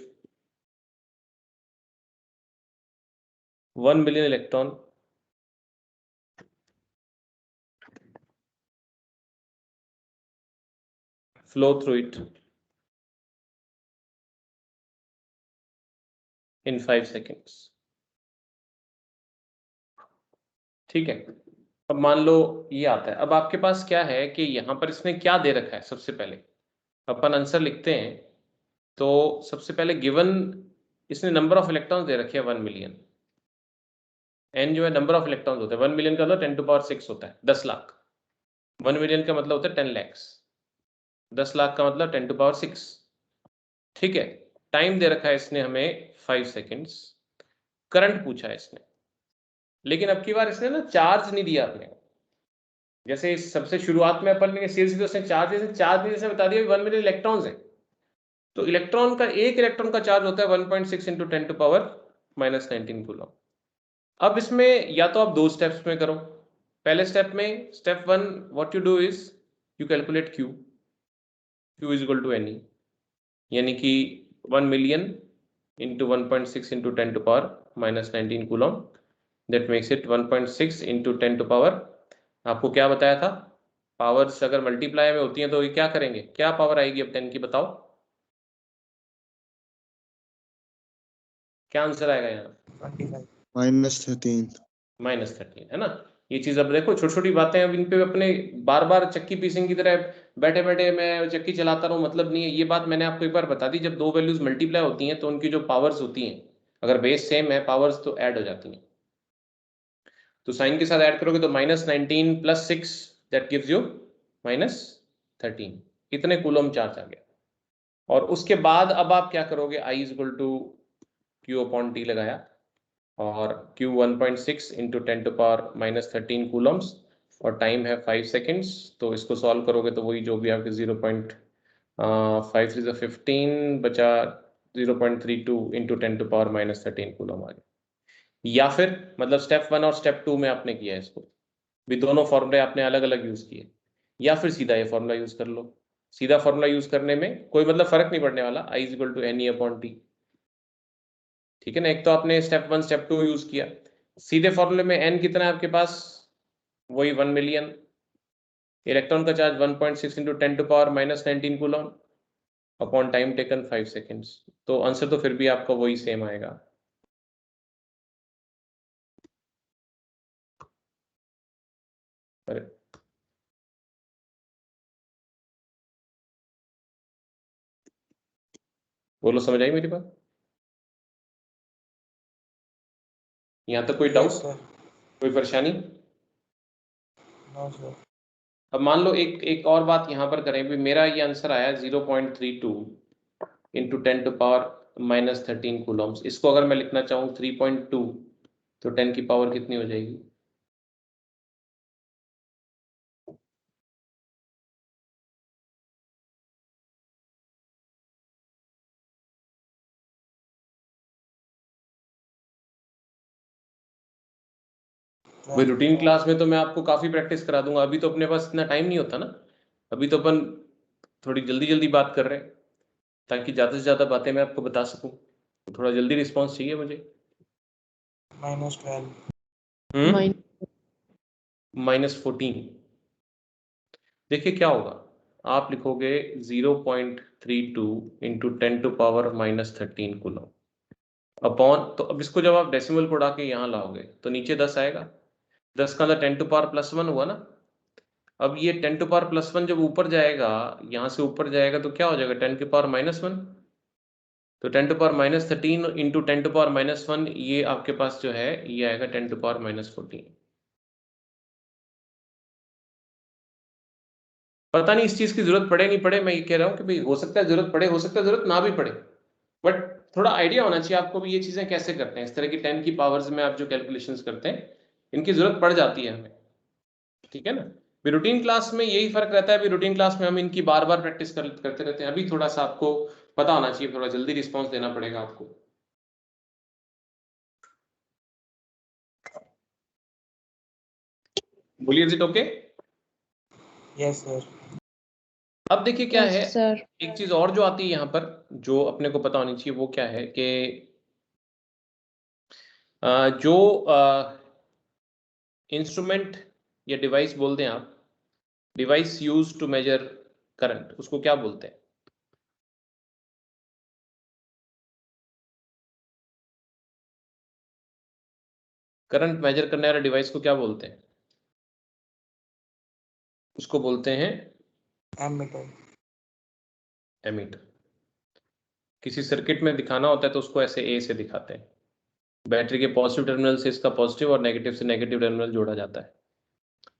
1 million electron flow through it in 5 seconds. ठीक है, अब मान लो ये आता है। अब आपके पास क्या है कि यहाँ पर इसने क्या दे रखा है। सबसे पहले अपन आंसर लिखते हैं। तो सबसे पहले गिवन इसने नंबर ऑफ इलेक्ट्रॉन्स दे रखे हैं 1 मिलियन। एन जो है नंबर ऑफ इलेक्ट्रॉन्स होते हैं। 1 मिलियन का मतलब 10⁻6 होता है, 10 लाख। 1 मिलियन का मतलब होता है 10 lakhs। 10 लाख का मतलब 10⁻6। ठीक है, टाइम दे रखा है इसने हमें 5 सेकेंड्स। करंट पूछा है इसने, लेकिन अब की बार इसने ना चार्ज नहीं दिया अपने। जैसे सबसे शुरुआत में अपन ने सीधे उसने चार्ज नहीं बता दिया 1 मिलियन इलेक्ट्रॉन्स है। तो इलेक्ट्रॉन का एक इलेक्ट्रॉन का चार्ज होता है 1.6 × 10⁻−19 कूलम। अब इसमें या तो आप 2 स्टेप्स में करो। पहले स्टेप में, step 1, what you do is you calculate Q is equal to Ne, यानी कि 1 million into 1.6 into 10⁻−19 coulomb, that makes it 1.6 into 10⁻। आपको क्या बताया था, पावर्स अगर मल्टीप्लाई में होती हैं तो ये क्या करेंगे, क्या पावर आएगी अब 10 की, बताओ क्या आंसर आएगा यहाँ। 25 -13 है ना। ये चीज अब देखो, छोटी छोटी बातें अब इन पे अपने बार बार चक्की पीसिंग की तरह बैठे बैठे मैं चक्की चलाता रहूं, मतलब नहीं है। ये बात मैंने आपको एक बार बता दी, जब दो वैल्यूज मल्टीप्लाई होती हैं तो उनकी जो पावर्स होती हैं, अगर बेस सेम है पावर्स तो ऐड हो जाती हैं। तो साइन के साथ ऐड करोगे तो -19 + 6 दैट गिव्स यू -13। इतने कूलम चार्ज आ गया। और उसके बाद अब आप क्या करोगे, I = Q/T लगाया और Q 1.6 × 10⁻−13 कूलम्स और टाइम है 5 सेकेंड्स। तो इसको सॉल्व करोगे तो वही जो भी आपके 0.53 × 15 बचा 0.32 × 10⁻−13 कूलम आ गया। या फिर मतलब स्टेप 1 और स्टेप 2 में आपने किया है इसको भी, दोनों फॉर्मूले आपने अलग अलग यूज किए। या फिर सीधा ये फॉर्मूला यूज कर लो। सीधा फॉर्मूला यूज करने में कोई मतलब फर्क नहीं पड़ने वाला, I = Ne/T। ठीक है ना। एक तो आपने स्टेप 1 स्टेप 2 यूज किया। सीधे फॉर्मूले में n कितना है आपके पास, वही 1 मिलियन। इलेक्ट्रॉन का charge 1.6 × 10⁻−19 coulomb upon time taken 5 seconds. तो आंसर तो फिर भी आपका वही सेम आएगा। अरे बोलो, समझ आई मेरी बात? यहाँ तक कोई डाउट, कोई परेशानी? अब मान लो एक और बात यहाँ पर करें भी, मेरा ये आंसर आया 0.32 × 10⁻−13 कूलम्स। इसको अगर मैं लिखना चाहूँ 3.2 तो 10 की पावर कितनी हो जाएगी? भाई रूटीन क्लास में तो मैं आपको काफी प्रैक्टिस करा दूंगा, अभी तो अपने पास इतना टाइम नहीं होता ना। अभी तो अपन थोड़ी जल्दी जल्दी बात कर रहे हैं ताकि ज्यादा से ज्यादा बातें मैं आपको बता सकूं। तो थोड़ा जल्दी रिस्पांस चाहिए मुझे। -12 -14। देखिए क्या होगा, आप लिखोगे 0.32 × 10⁻−13 कूलम अपॉन, तो अब इसको जब आप डेसिमल को उड़ा के यहाँ लाओगे तो नीचे 10 आएगा। 10 का 10⁻+1 हुआ ना। अब ये 10⁻+1 जब ऊपर जाएगा, यहाँ से ऊपर जाएगा तो क्या हो जाएगा 10⁻−1। तो 10⁻−13 × 10⁻−1 ये आपके पास जो है ये आएगा 10⁻−14। पता नहीं इस चीज की जरूरत पड़े नहीं पड़े, मैं ये कह रहा हूँ कि भाई हो सकता है जरूरत पड़े, हो सकता है जरूरत ना भी पड़े, बट थोड़ा आइडिया होना चाहिए आपको भी ये चीजें कैसे करते हैं। इस तरह की 10 की पावर्स में आप जो कैलकुलेशंस करते हैं इनकी जरूरत पड़ जाती है हमें। ठीक है ना। रूटीन क्लास में यही फर्क रहता है, रूटीन क्लास में हम इनकी बार बार प्रैक्टिस करते रहते हैं। अभी थोड़ा सा आपको पता होना चाहिए, थोड़ा जल्दी रिस्पॉन्स देना पड़ेगा आपको। बोलिए, is it okay? Yes sir. अब देखिए क्या है, सर एक चीज और जो आती है यहाँ पर जो अपने को पता होनी चाहिए वो क्या है कि जो इंस्ट्रूमेंट या डिवाइस बोलते हैं आप, device use to measure current, उसको क्या बोलते हैं? करंट मेजर करने वाले डिवाइस को क्या बोलते हैं? उसको बोलते हैं एमीटर। एमीटर। किसी सर्किट में दिखाना होता है तो उसको ऐसे ए से दिखाते हैं। बैटरी के पॉजिटिव टर्मिनल से इसका पॉजिटिव और नेगेटिव से नेगेटिव टर्मिनल जोड़ा जाता है।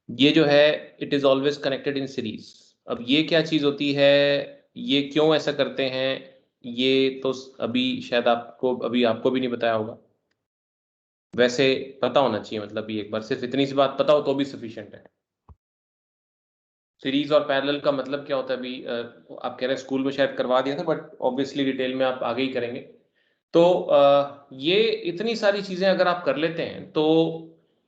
ये जो है it is always connected in series. अब ये क्या चीज होती है, ये क्यों ऐसा करते हैं, ये तो अभी शायद आपको भी नहीं बताया होगा। वैसे पता होना चाहिए, मतलब ये एक बार सिर्फ इतनी सी बात पता हो तो भी सफिशिएंट है। सीरीज और पैरेलल का मतलब क्या होता है अभी आप कह रहे हैं स्कूल में शायद करवा दिया था, बट ऑब्वियसली डिटेल में आप आगे ही करेंगे। तो ये इतनी सारी चीजें अगर आप कर लेते हैं तो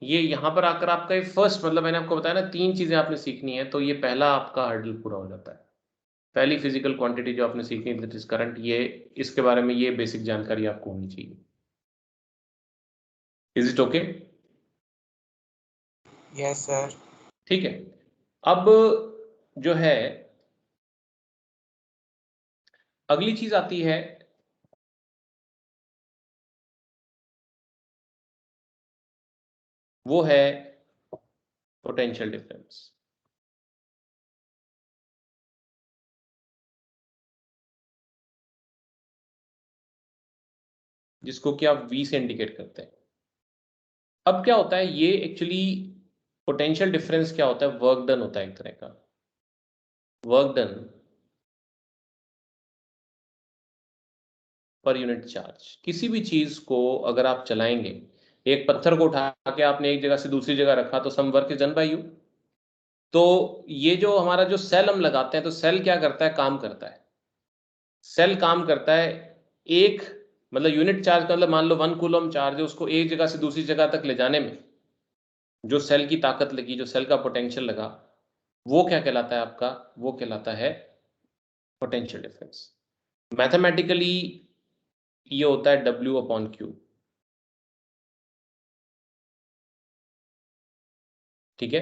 ये यहाँ पर आकर आपका ये फर्स्ट, मतलब मैंने आपको बताया ना 3 चीजें आपने सीखनी है, तो ये पहला आपका हर्डल पूरा हो जाता है। पहली फिजिकल क्वांटिटी जो आपने सीखनी है दैट इज करंट, ये इसके बारे में ये बेसिक जानकारी आपको होनी चाहिए। Is it okay? Yes sir. ठीक है। अब जो है अगली चीज आती है, वो है पोटेंशियल डिफरेंस, जिसको कि आप V से इंडिकेट करते हैं। अब क्या होता है, ये एक्चुअली पोटेंशियल डिफरेंस क्या होता है, वर्क डन होता है एक तरह का। Work done per unit charge. किसी भी चीज को अगर आप चलाएंगे, एक पत्थर को उठा के आपने एक जगह से दूसरी जगह रखा तो some work is done by you. तो ये जो हमारा जो सेल हम लगाते हैं, तो सेल क्या करता है, काम करता है। सेल काम करता है एक, मतलब यूनिट चार्ज का मतलब मान लो 1 कूलम चार्ज है, उसको एक जगह से दूसरी जगह तक ले जाने में जो सेल की ताकत लगी, जो सेल का पोटेंशियल लगा, वो क्या कहलाता है आपका, वो कहलाता है पोटेंशियल डिफरेंस। मैथमेटिकली ये होता है W/Q। ठीक है,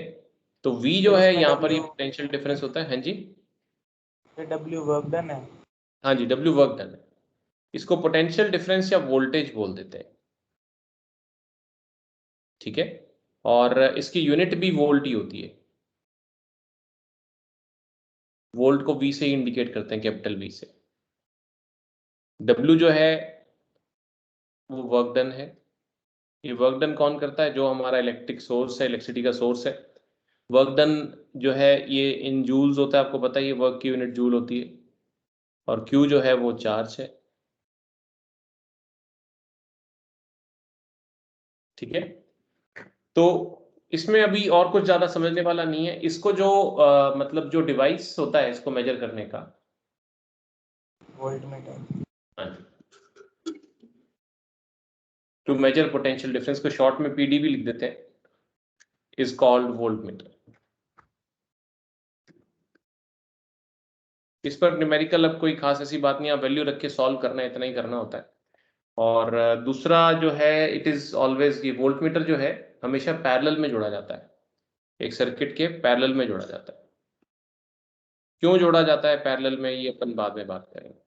तो V जो सर है इसमें यहाँ पर ये डब्ल्यू, पोटेंशियल डिफरेंस होता है। हाँ जी, डब्ल्यू वर्क डन है। हाँ जी, W वर्क डन है। इसको पोटेंशियल डिफरेंस या वोल्टेज बोल देते हैं। ठीक है, और इसकी यूनिट भी वोल्ट ही होती है। वोल्ट को V से ही इंडिकेट करते हैं, कैपिटल V से। W जो है वो वर्क डन है। ये वर्क डन कौन करता है, जो हमारा इलेक्ट्रिक सोर्स है, इलेक्ट्रिसिटी का सोर्स है। वर्क डन जो है ये इन जूल्स होता है, आपको पता है ये वर्क की यूनिट जूल होती है। और Q जो है वो चार्ज है। ठीक है, तो इसमें अभी और कुछ ज्यादा समझने वाला नहीं है। इसको जो मतलब जो डिवाइस होता है इसको मेजर करने का, volt meter. To measure potential difference, को शॉर्ट में PD भी लिख देते हैं, इज कॉल्ड वोल्ट मीटर। इस पर न्यूमेरिकल अब कोई खास ऐसी बात नहीं, आप वैल्यू रख के सॉल्व करना है, इतना ही करना होता है। और दूसरा जो है इट इज ऑलवेज, ये वोल्ट मीटर जो है हमेशा पैरेलल में जोड़ा जाता है, एक सर्किट के पैरेलल में जोड़ा जाता है। क्यों जोड़ा जाता है पैरेलल में, ये अपन बाद में बात करेंगे।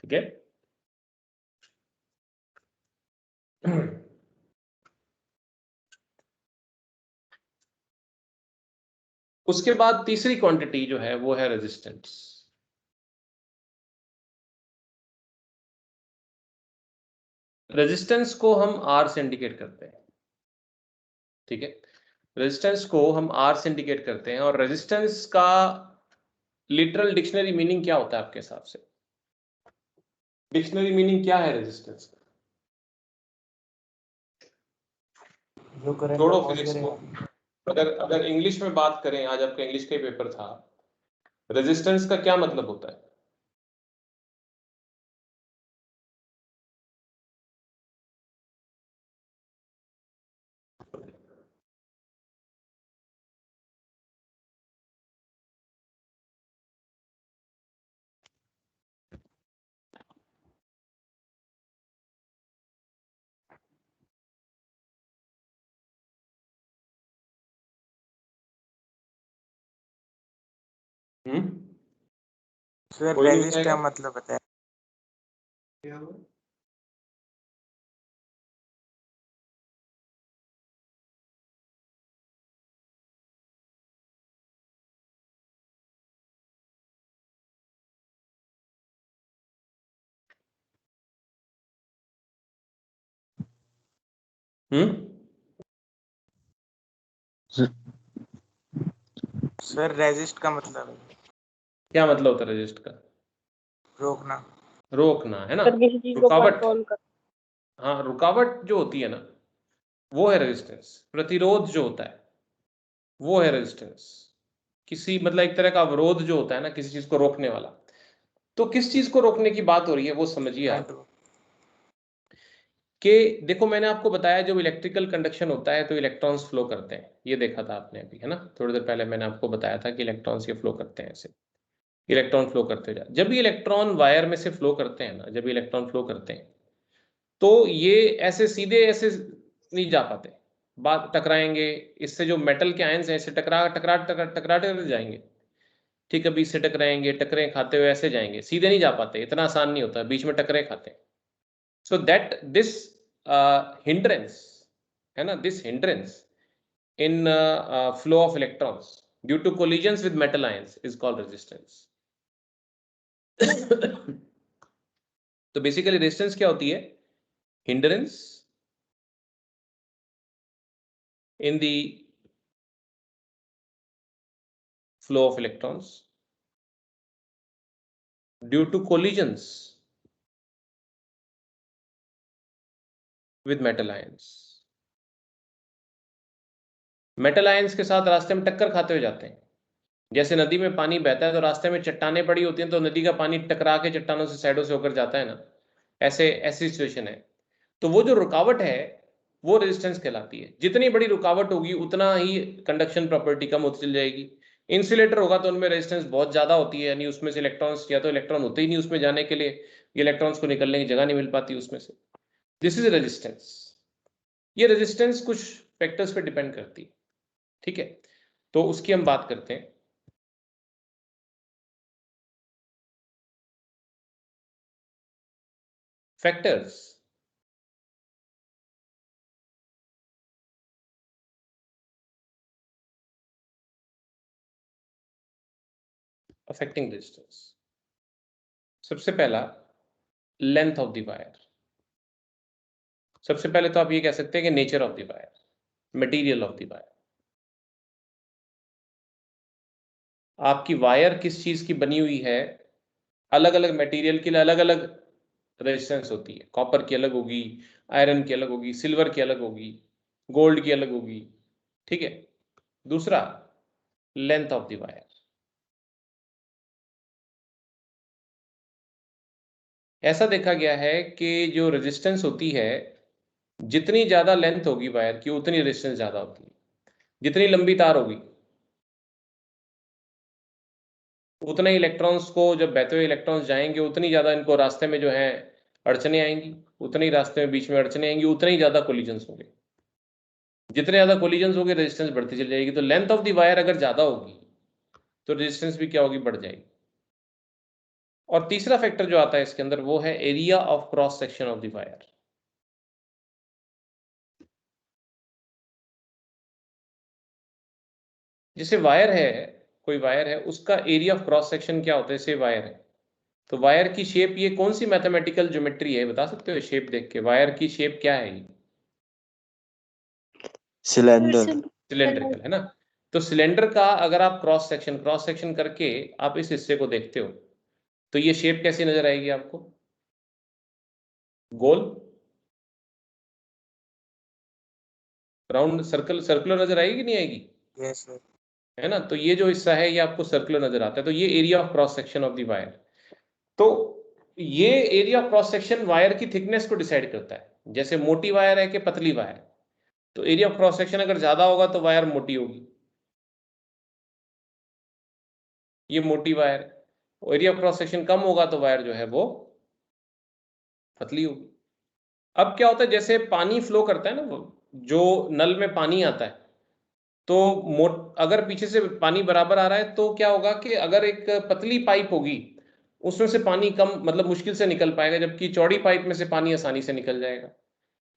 ठीक है, उसके बाद तीसरी क्वांटिटी जो है वो है रेजिस्टेंस। रेजिस्टेंस को हम R से इंडिकेट करते हैं। ठीक है, रेजिस्टेंस को हम R से इंडिकेट करते हैं। और रेजिस्टेंस का लिटरल डिक्शनरी मीनिंग क्या होता है आपके हिसाब से? डिक्शनरी मीनिंग क्या है रेजिस्टेंस का? जो करंट छोड़ो को पास फिजिक्स को, करेगा। अगर अगर इंग्लिश में बात करें, आज आपका इंग्लिश का ही पेपर था, रेजिस्टेंस का क्या मतलब होता है? सर कोई नहीं रेजिस्ट बताएगा? का मतलब बताया। सर रेजिस्ट का मतलब है क्या मतलब होता है रेजिस्ट का? रोकना। रोकना, है ना? सर किसी चीज को रुकावट। कंट्रोल कर। हाँ, रुकावट जो होती है ना, वो है रेजिस्टेंस। प्रतिरोध जो होता है वो है रेजिस्टेंस। किसी मतलब एक तरह का अवरोध जो होता है ना, किसी चीज को रोकने वाला। तो किस चीज को रोकने की बात हो रही है वो समझिए आप। करंट। कि देखो, मैंने आपको बताया जब इलेक्ट्रिकल कंडक्शन होता है तो इलेक्ट्रॉन्स फ्लो करते हैं, ये देखा था आपने अभी, है ना? थोड़ी देर पहले मैंने आपको बताया था कि इलेक्ट्रॉन्स ये फ्लो करते हैं ऐसे। इलेक्ट्रॉन फ्लो करते जा, जब भी इलेक्ट्रॉन वायर में से फ्लो करते हैं ना, जब इलेक्ट्रॉन फ्लो करते हैं तो ये ऐसे सीधे ऐसे नहीं जा पाते, बात टकराएंगे। इससे जो मेटल के आयंस हैं ऐसे टकरा टकरा टकरा टकराते जाएंगे। ठीक है, बीच से टकराएंगे, टकरे खाते हुए ऐसे जाएंगे, सीधे नहीं जा पाते, इतना आसान नहीं होता, बीच में टकरे खाते हैं। सो दैट दिस हिंड्रेंस, है ना, this hindrance in flow of electrons due to collisions with metal ions is called resistance. तो बेसिकली रेजिस्टेंस क्या होती है? Hindrance in the flow of electrons due to collisions with metal ions. Metal ions के साथ रास्ते में टक्कर खाते हुए जाते हैं। जैसे नदी में पानी बहता है तो रास्ते में चट्टानें पड़ी होती हैं, तो नदी का पानी टकरा के चट्टानों से साइडों से होकर जाता है ना, ऐसे ऐसी सिचुएशन है। तो वो जो रुकावट है वो रेजिस्टेंस कहलाती है। जितनी बड़ी रुकावट होगी उतना ही कंडक्शन प्रॉपर्टी कम होती चली जाएगी। इंसुलेटर होगा तो उनमें रेजिस्टेंस बहुत ज्यादा होती है, यानी उसमें से इलेक्ट्रॉन्स, या तो इलेक्ट्रॉन होते ही नहीं उसमें जाने के लिए, इलेक्ट्रॉन्स को निकलने की जगह नहीं मिल पाती उसमें से। This is resistance. ये रेजिस्टेंस कुछ फैक्टर्स पे डिपेंड करती है, ठीक है? तो उसकी हम बात करते हैं। Factors affecting resistance. सबसे पहला, लेंथ ऑफ द वायर। सबसे पहले तो आप ये कह सकते हैं कि nature of the wire, material of the wire. आपकी वायर किस चीज की बनी हुई है, अलग अलग मटेरियल के लिए अलग अलग रेजिस्टेंस होती है। कॉपर की अलग होगी, आयरन की अलग होगी, सिल्वर की अलग होगी, गोल्ड की अलग होगी, ठीक है? दूसरा, लेंथ ऑफ द वायर। ऐसा देखा गया है कि जो रेजिस्टेंस होती है, जितनी ज्यादा लेंथ होगी वायर की उतनी रेजिस्टेंस ज्यादा होती है। जितनी लंबी तार होगी उतना ही इलेक्ट्रॉन्स को, जब बहते हुए इलेक्ट्रॉन्स जाएंगे उतनी ज्यादा इनको रास्ते में जो है अड़चने आएंगी, उतनी रास्ते में बीच में अड़चने आएंगी, उतने ही ज्यादा कोलिजन्स होंगे। जितने ज्यादा कोलिजन्स होंगे रेजिस्टेंस बढ़ती चली जाएगी। तो लेंथ ऑफ द वायर अगर ज्यादा होगी तो रेजिस्टेंस भी क्या होगी, बढ़ जाएगी। और तीसरा फैक्टर जो आता है इसके अंदर वो है area of cross section of the wire. जैसे वायर है, कोई वायर है, उसका एरिया ऑफ क्रॉस सेक्शन क्या होता है? जैसे वायर है तो वायर की शेप, ये कौन सी मैथमेटिकल ज्योमेट्री है, बता सकते हो? शेप देख के वायर की शेप क्या है? ये सिलेंडर। सिलेंड्रिकल है ना? तो सिलेंडर का अगर आप क्रॉस सेक्शन करके आप इस हिस्से को देखते हो तो ये शेप कैसी नजर आएगी आपको? गोल, राउंड, सर्कल, सर्कुलर नजर आएगी कि नहीं आएगी? Yes sir. है ना? तो ये जो हिस्सा है ये आपको सर्कुलर नजर आता है, तो ये area of cross section of the wire. तो ये area of cross section wire की थिकनेस को डिसाइड करता है। जैसे मोटी वायर है कि पतली वायर, तो एरिया ऑफ क्रॉस सेक्शन अगर ज्यादा होगा तो वायर मोटी होगी, ये मोटी wire. Area of cross section कम होगा तो वायर जो है वो पतली होगी। अब क्या होता है, जैसे पानी फ्लो करता है ना, वो जो नल में पानी आता है, तो अगर पीछे से पानी बराबर आ रहा है तो क्या होगा कि अगर एक पतली पाइप होगी उसमें से पानी कम मतलब मुश्किल से निकल पाएगा, जबकि चौड़ी पाइप में से पानी आसानी से निकल जाएगा।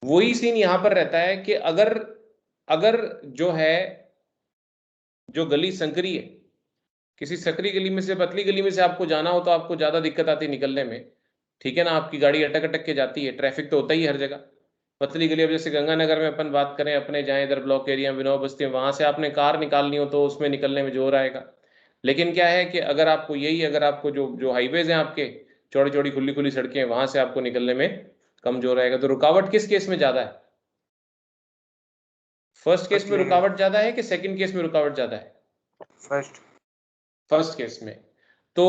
वही सीन यहां पर रहता है कि अगर अगर जो है जो गली संकरी है, किसी सकरी गली में से पतली गली में से आपको जाना हो तो आपको ज्यादा दिक्कत आती है निकलने में, ठीक है ना। आपकी गाड़ी अटक अटक के जाती है, ट्रैफिक तो होता ही है हर जगह। पतली गली, अब जैसे गंगानगर में अपन बात करें, अपने जाएं इधर ब्लॉक एरिया विनोबा बस्ती में, वहां से आपने कार निकालनी हो तो उसमें निकलने में जोर आएगा। लेकिन क्या है कि अगर आपको अगर आपको जो जो हाईवेज हैं आपके, चौड़ी चौड़ी खुली खुली सड़कें, वहां से आपको निकलने में कम जोर आएगा। तो रुकावट किस केस में ज्यादा है? फर्स्ट केस में रुकावट ज्यादा है कि सेकंड केस में रुकावट ज्यादा है? फर्स्ट केस में। तो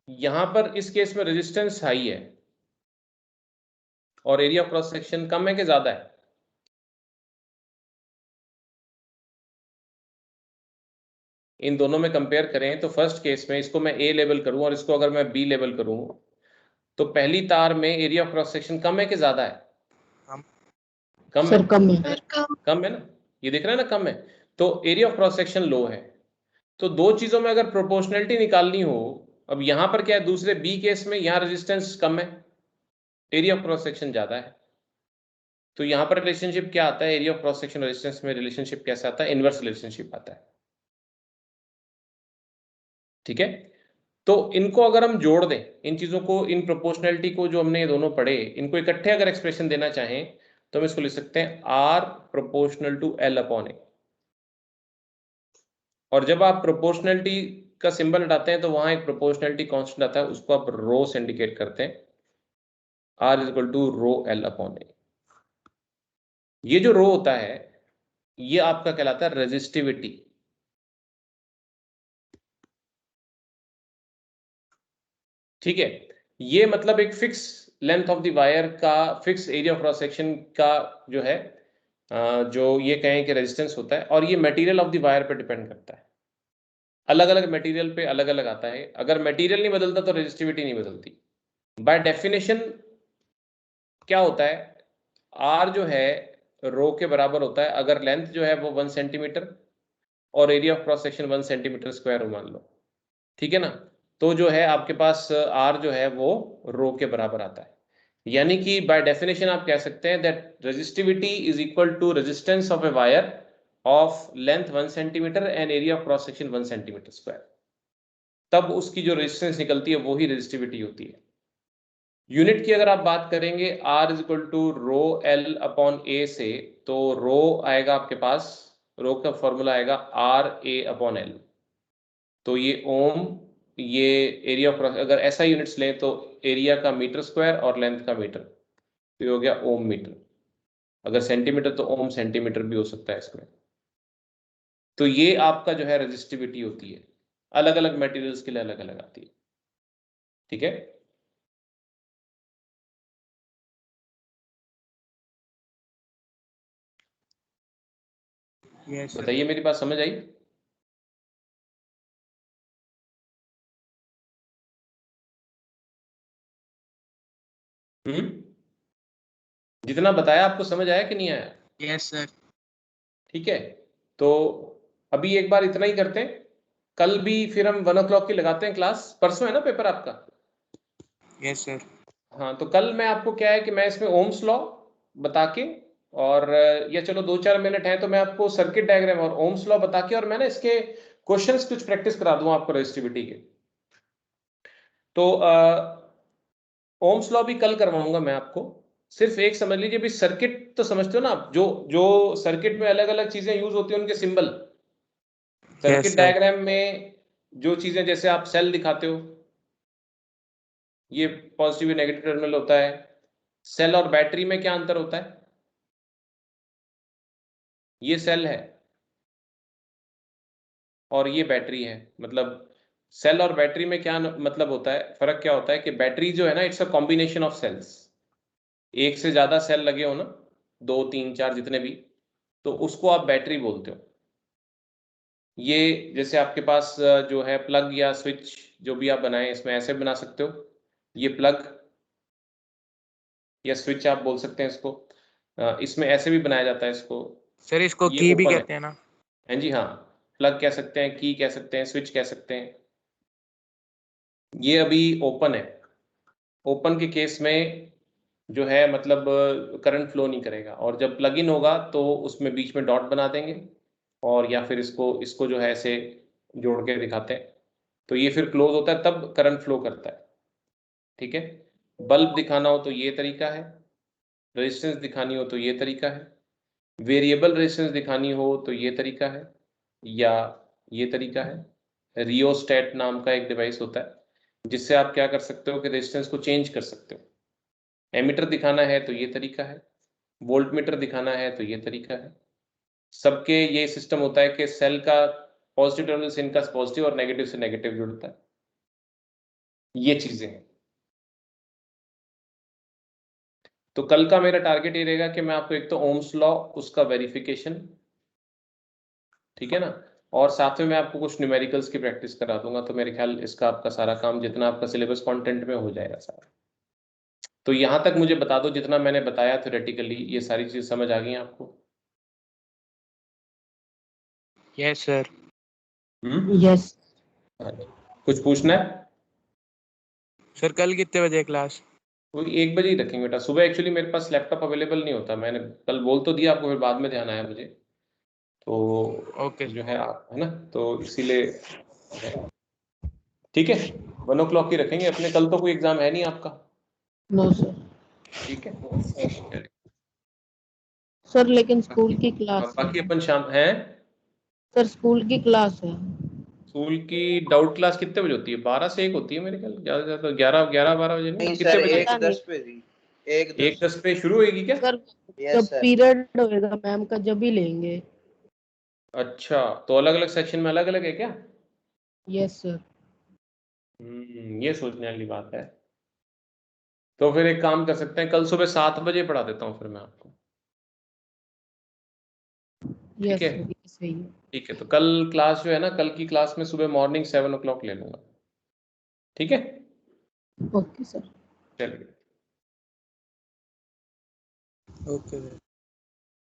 यहां पर इस केस में रेजिस्टेंस हाई है और एरिया ऑफ क्रॉस सेक्शन कम है कि ज्यादा है? इन दोनों में कंपेयर करें तो फर्स्ट केस में इसको मैं ए लेबल करूं और इसको अगर मैं बी लेबल करूं, तो पहली तार में एरिया ऑफ क्रॉस सेक्शन कम है कि ज्यादा है? कम है। कम है ना, ये दिख रहा है ना, कम है। तो एरिया ऑफ क्रॉस सेक्शन लो है। तो दो चीजों में अगर प्रोपोर्शनलिटी निकालनी हो, अब यहां पर क्या है, दूसरे बी केस में यहां रेजिस्टेंस कम है, एरिया ऑफ क्रॉस सेक्शन ज्यादा है। तो यहां पर रिलेशनशिप क्या आता है? Area of cross section resistance में रिलेशनशिप कैसा आता है? इनवर्स रिलेशनशिप आता है। ठीक है। तो इनको अगर हम जोड़ दें, इन चीजों को, इन प्रोपोर्शनलिटी को जो हमने ये दोनों पढ़े, इनको इकट्ठे अगर एक्सप्रेशन देना चाहें तो हम इसको लिख सकते हैं R proportional to L upon A. और जब आप प्रोपोर्शनलिटी का सिंबल हटाते हैं तो वहां एक प्रोपोर्शनलिटी कांस्टेंट आता है, उसको आप रो से इंडिकेट करते हैं, R is equal to rho L upon A. ये जो रो होता है ये आपका कहलाता है रेजिस्टिविटी। ठीक है। ये मतलब एक fix length of the wire का, fix area of cross section का जो है, जो ये कहें कि रेजिस्टेंस होता है, और ये मटेरियल ऑफ द वायर पे डिपेंड करता है। अलग अलग मटेरियल पे अलग अलग आता है। अगर मटेरियल नहीं बदलता तो रेजिस्टिविटी नहीं बदलती। बाय डेफिनेशन क्या होता है, आर जो है रो के बराबर होता है अगर लेंथ जो है वो 1 सेंटीमीटर और area of cross section 1 centimetre square हो, मान लो। ठीक है ना। तो जो है आपके पास आर जो है वो रो के बराबर आता है। यानी कि बाय डेफिनेशन आप कह सकते हैं that resistivity is equal to resistance of a wire of length 1 centimetre and area of cross section 1 centimetre square. तब उसकी जो रेजिस्टेंस निकलती है वो ही रेजिस्टिविटी होती है। यूनिट की अगर आप बात करेंगे R is equal to rho L upon A से, तो रो आएगा आपके पास, रो का फॉर्मूला आएगा आर ए अपॉन एल। तो ये ओम, ये एरिया ऑफ, अगर ऐसा यूनिट्स लें तो एरिया का मीटर स्क्वायर और लेंथ का मीटर, तो ये हो गया ओम मीटर। अगर सेंटीमीटर तो ओम सेंटीमीटर भी हो सकता है इसमें। तो ये आपका जो है रेजिस्टिविटी होती है, अलग अलग मटेरियल्स के लिए अलग अलग आती है। ठीक है। बताइए, मेरी बात समझ आई? जितना बताया आपको समझ आया कि नहीं आया? Yes sir. ठीक है। तो अभी एक बार इतना ही करते हैं, कल भी फिर हम 1 o'clock की लगाते हैं क्लास। परसों है ना पेपर आपका? Yes sir. हाँ, तो कल मैं आपको क्या है कि मैं इसमें ओम्स लॉ बता के, और या चलो 2-4 मिनट है तो मैं आपको सर्किट डायग्राम और ओम्स लॉ बता के, और मैं ना इसके क्वेश्चंस कुछ प्रैक्टिस करा दूंगा आपको रेजिस्टिविटी के। तो ओम्स लॉ भी कल करवाऊंगा मैं आपको। सिर्फ एक समझ लीजिए भी, सर्किट तो समझते हो ना आप, जो जो सर्किट में अलग अलग चीजें यूज होती है उनके सिंबल। सर्किट डायग्राम में जो चीजें, जैसे आप सेल दिखाते हो, ये पॉजिटिव नेगेटिव टर्मिनल होता है। सेल और बैटरी में क्या अंतर होता है? ये सेल है और ये बैटरी है। मतलब सेल और बैटरी में क्या मतलब होता है, फर्क क्या होता है कि बैटरी जो है ना, it's a combination of cells. एक से ज्यादा सेल लगे हो ना, 2, 3, 4 जितने भी, तो उसको आप बैटरी बोलते हो। ये जैसे आपके पास जो है प्लग या स्विच जो भी आप बनाए, इसमें ऐसे बना सकते हो, ये प्लग या स्विच आप बोल सकते हैं इसको। इसमें ऐसे भी बनाया जाता है इसको। सर इसको ये की भी ओपन कहते हैं ना? है जी, हाँ। प्लग कह सकते हैं, की कह सकते हैं, स्विच कह सकते हैं। ये अभी ओपन है, ओपन के केस में जो है मतलब करंट फ्लो नहीं करेगा, और जब प्लग इन होगा तो उसमें बीच में डॉट बना देंगे, और या फिर इसको जो है ऐसे जोड़ के दिखाते हैं, तो ये फिर क्लोज होता है, तब करंट फ्लो करता है। ठीक है, बल्ब दिखाना हो तो ये तरीका है, रेजिस्टेंस दिखानी हो तो ये तरीका है, वेरिएबल रेजिस्टेंस दिखानी हो तो ये तरीका है, या ये तरीका है। रियोस्टेट नाम का एक डिवाइस होता है जिससे आप क्या कर सकते हो कि रेजिस्टेंस को चेंज कर सकते हो। एमीटर दिखाना है तो ये तरीका है, वोल्ट मीटर दिखाना है तो ये तरीका है। सबके ये सिस्टम होता है कि सेल का पॉजिटिव टर्मिनल से इनका पॉजिटिव और नेगेटिव से नेगेटिव जुड़ता है। ये चीजें हैं। तो कल का मेरा टारगेट ये रहेगा कि मैं आपको एक तो ओम्स लॉ उसका वेरिफिकेशन, ठीक है ना, और साथ में मैं आपको कुछ न्यूमेरिकल्स की प्रैक्टिस करा दूंगा, तो मेरे ख्याल इसका आपका सारा काम जितना आपका सिलेबस कंटेंट में हो जाएगा सारा। तो यहां तक मुझे बता दो, जितना मैंने बताया थ्योरेटिकली ये सारी चीज समझ आ गई आपको? Yes sir. यस कुछ पूछना है? सर कल कितने बजे क्लास? वो 1 बजे ही रखेंगे बेटा। सुबह एक्चुअली मेरे पास लैपटॉप अवेलेबल नहीं होता, मैंने कल बोल तो दिया आपको, फिर बाद में ध्यान आया मुझे, तो ओके जो है आप है ना, तो इसीलिए ठीक है 1 o'clock ही रखेंगे अपने। कल तो कोई एग्जाम है नहीं आपका? No sir. ठीक है सर लेकिन स्कूल की क्लास और बाकी है। अपन शाम है। सर स्कूल की क्लास है। स्कूल की डाउट क्लास कितने बजे होती है? 12 से 1 होती है मेरे ख्याल, ज्यादा से ज्यादा 11-12 बजे नहीं, नहीं कितने सर, बजे? पता नहीं 1:10 पे थी। 1:10 पे शुरू होगी क्या? सर, यस जब सर। पीरियड होएगा मैम का जब ही लेंगे। अच्छा, तो अलग अलग सेक्शन में अलग अलग है क्या? Yes sir. ये सोचने वाली बात है। तो फिर एक काम कर सकते हैं, कल सुबह 7 बजे पढ़ा देता हूँ फिर मैं आपको। ठीक यस है, सर ये सही है। ठीक है, तो कल क्लास जो है ना, कल की क्लास में सुबह मॉर्निंग 7 o'clock ले लूंगा। ठीक है, ओके सर। चलिए। Okay sir.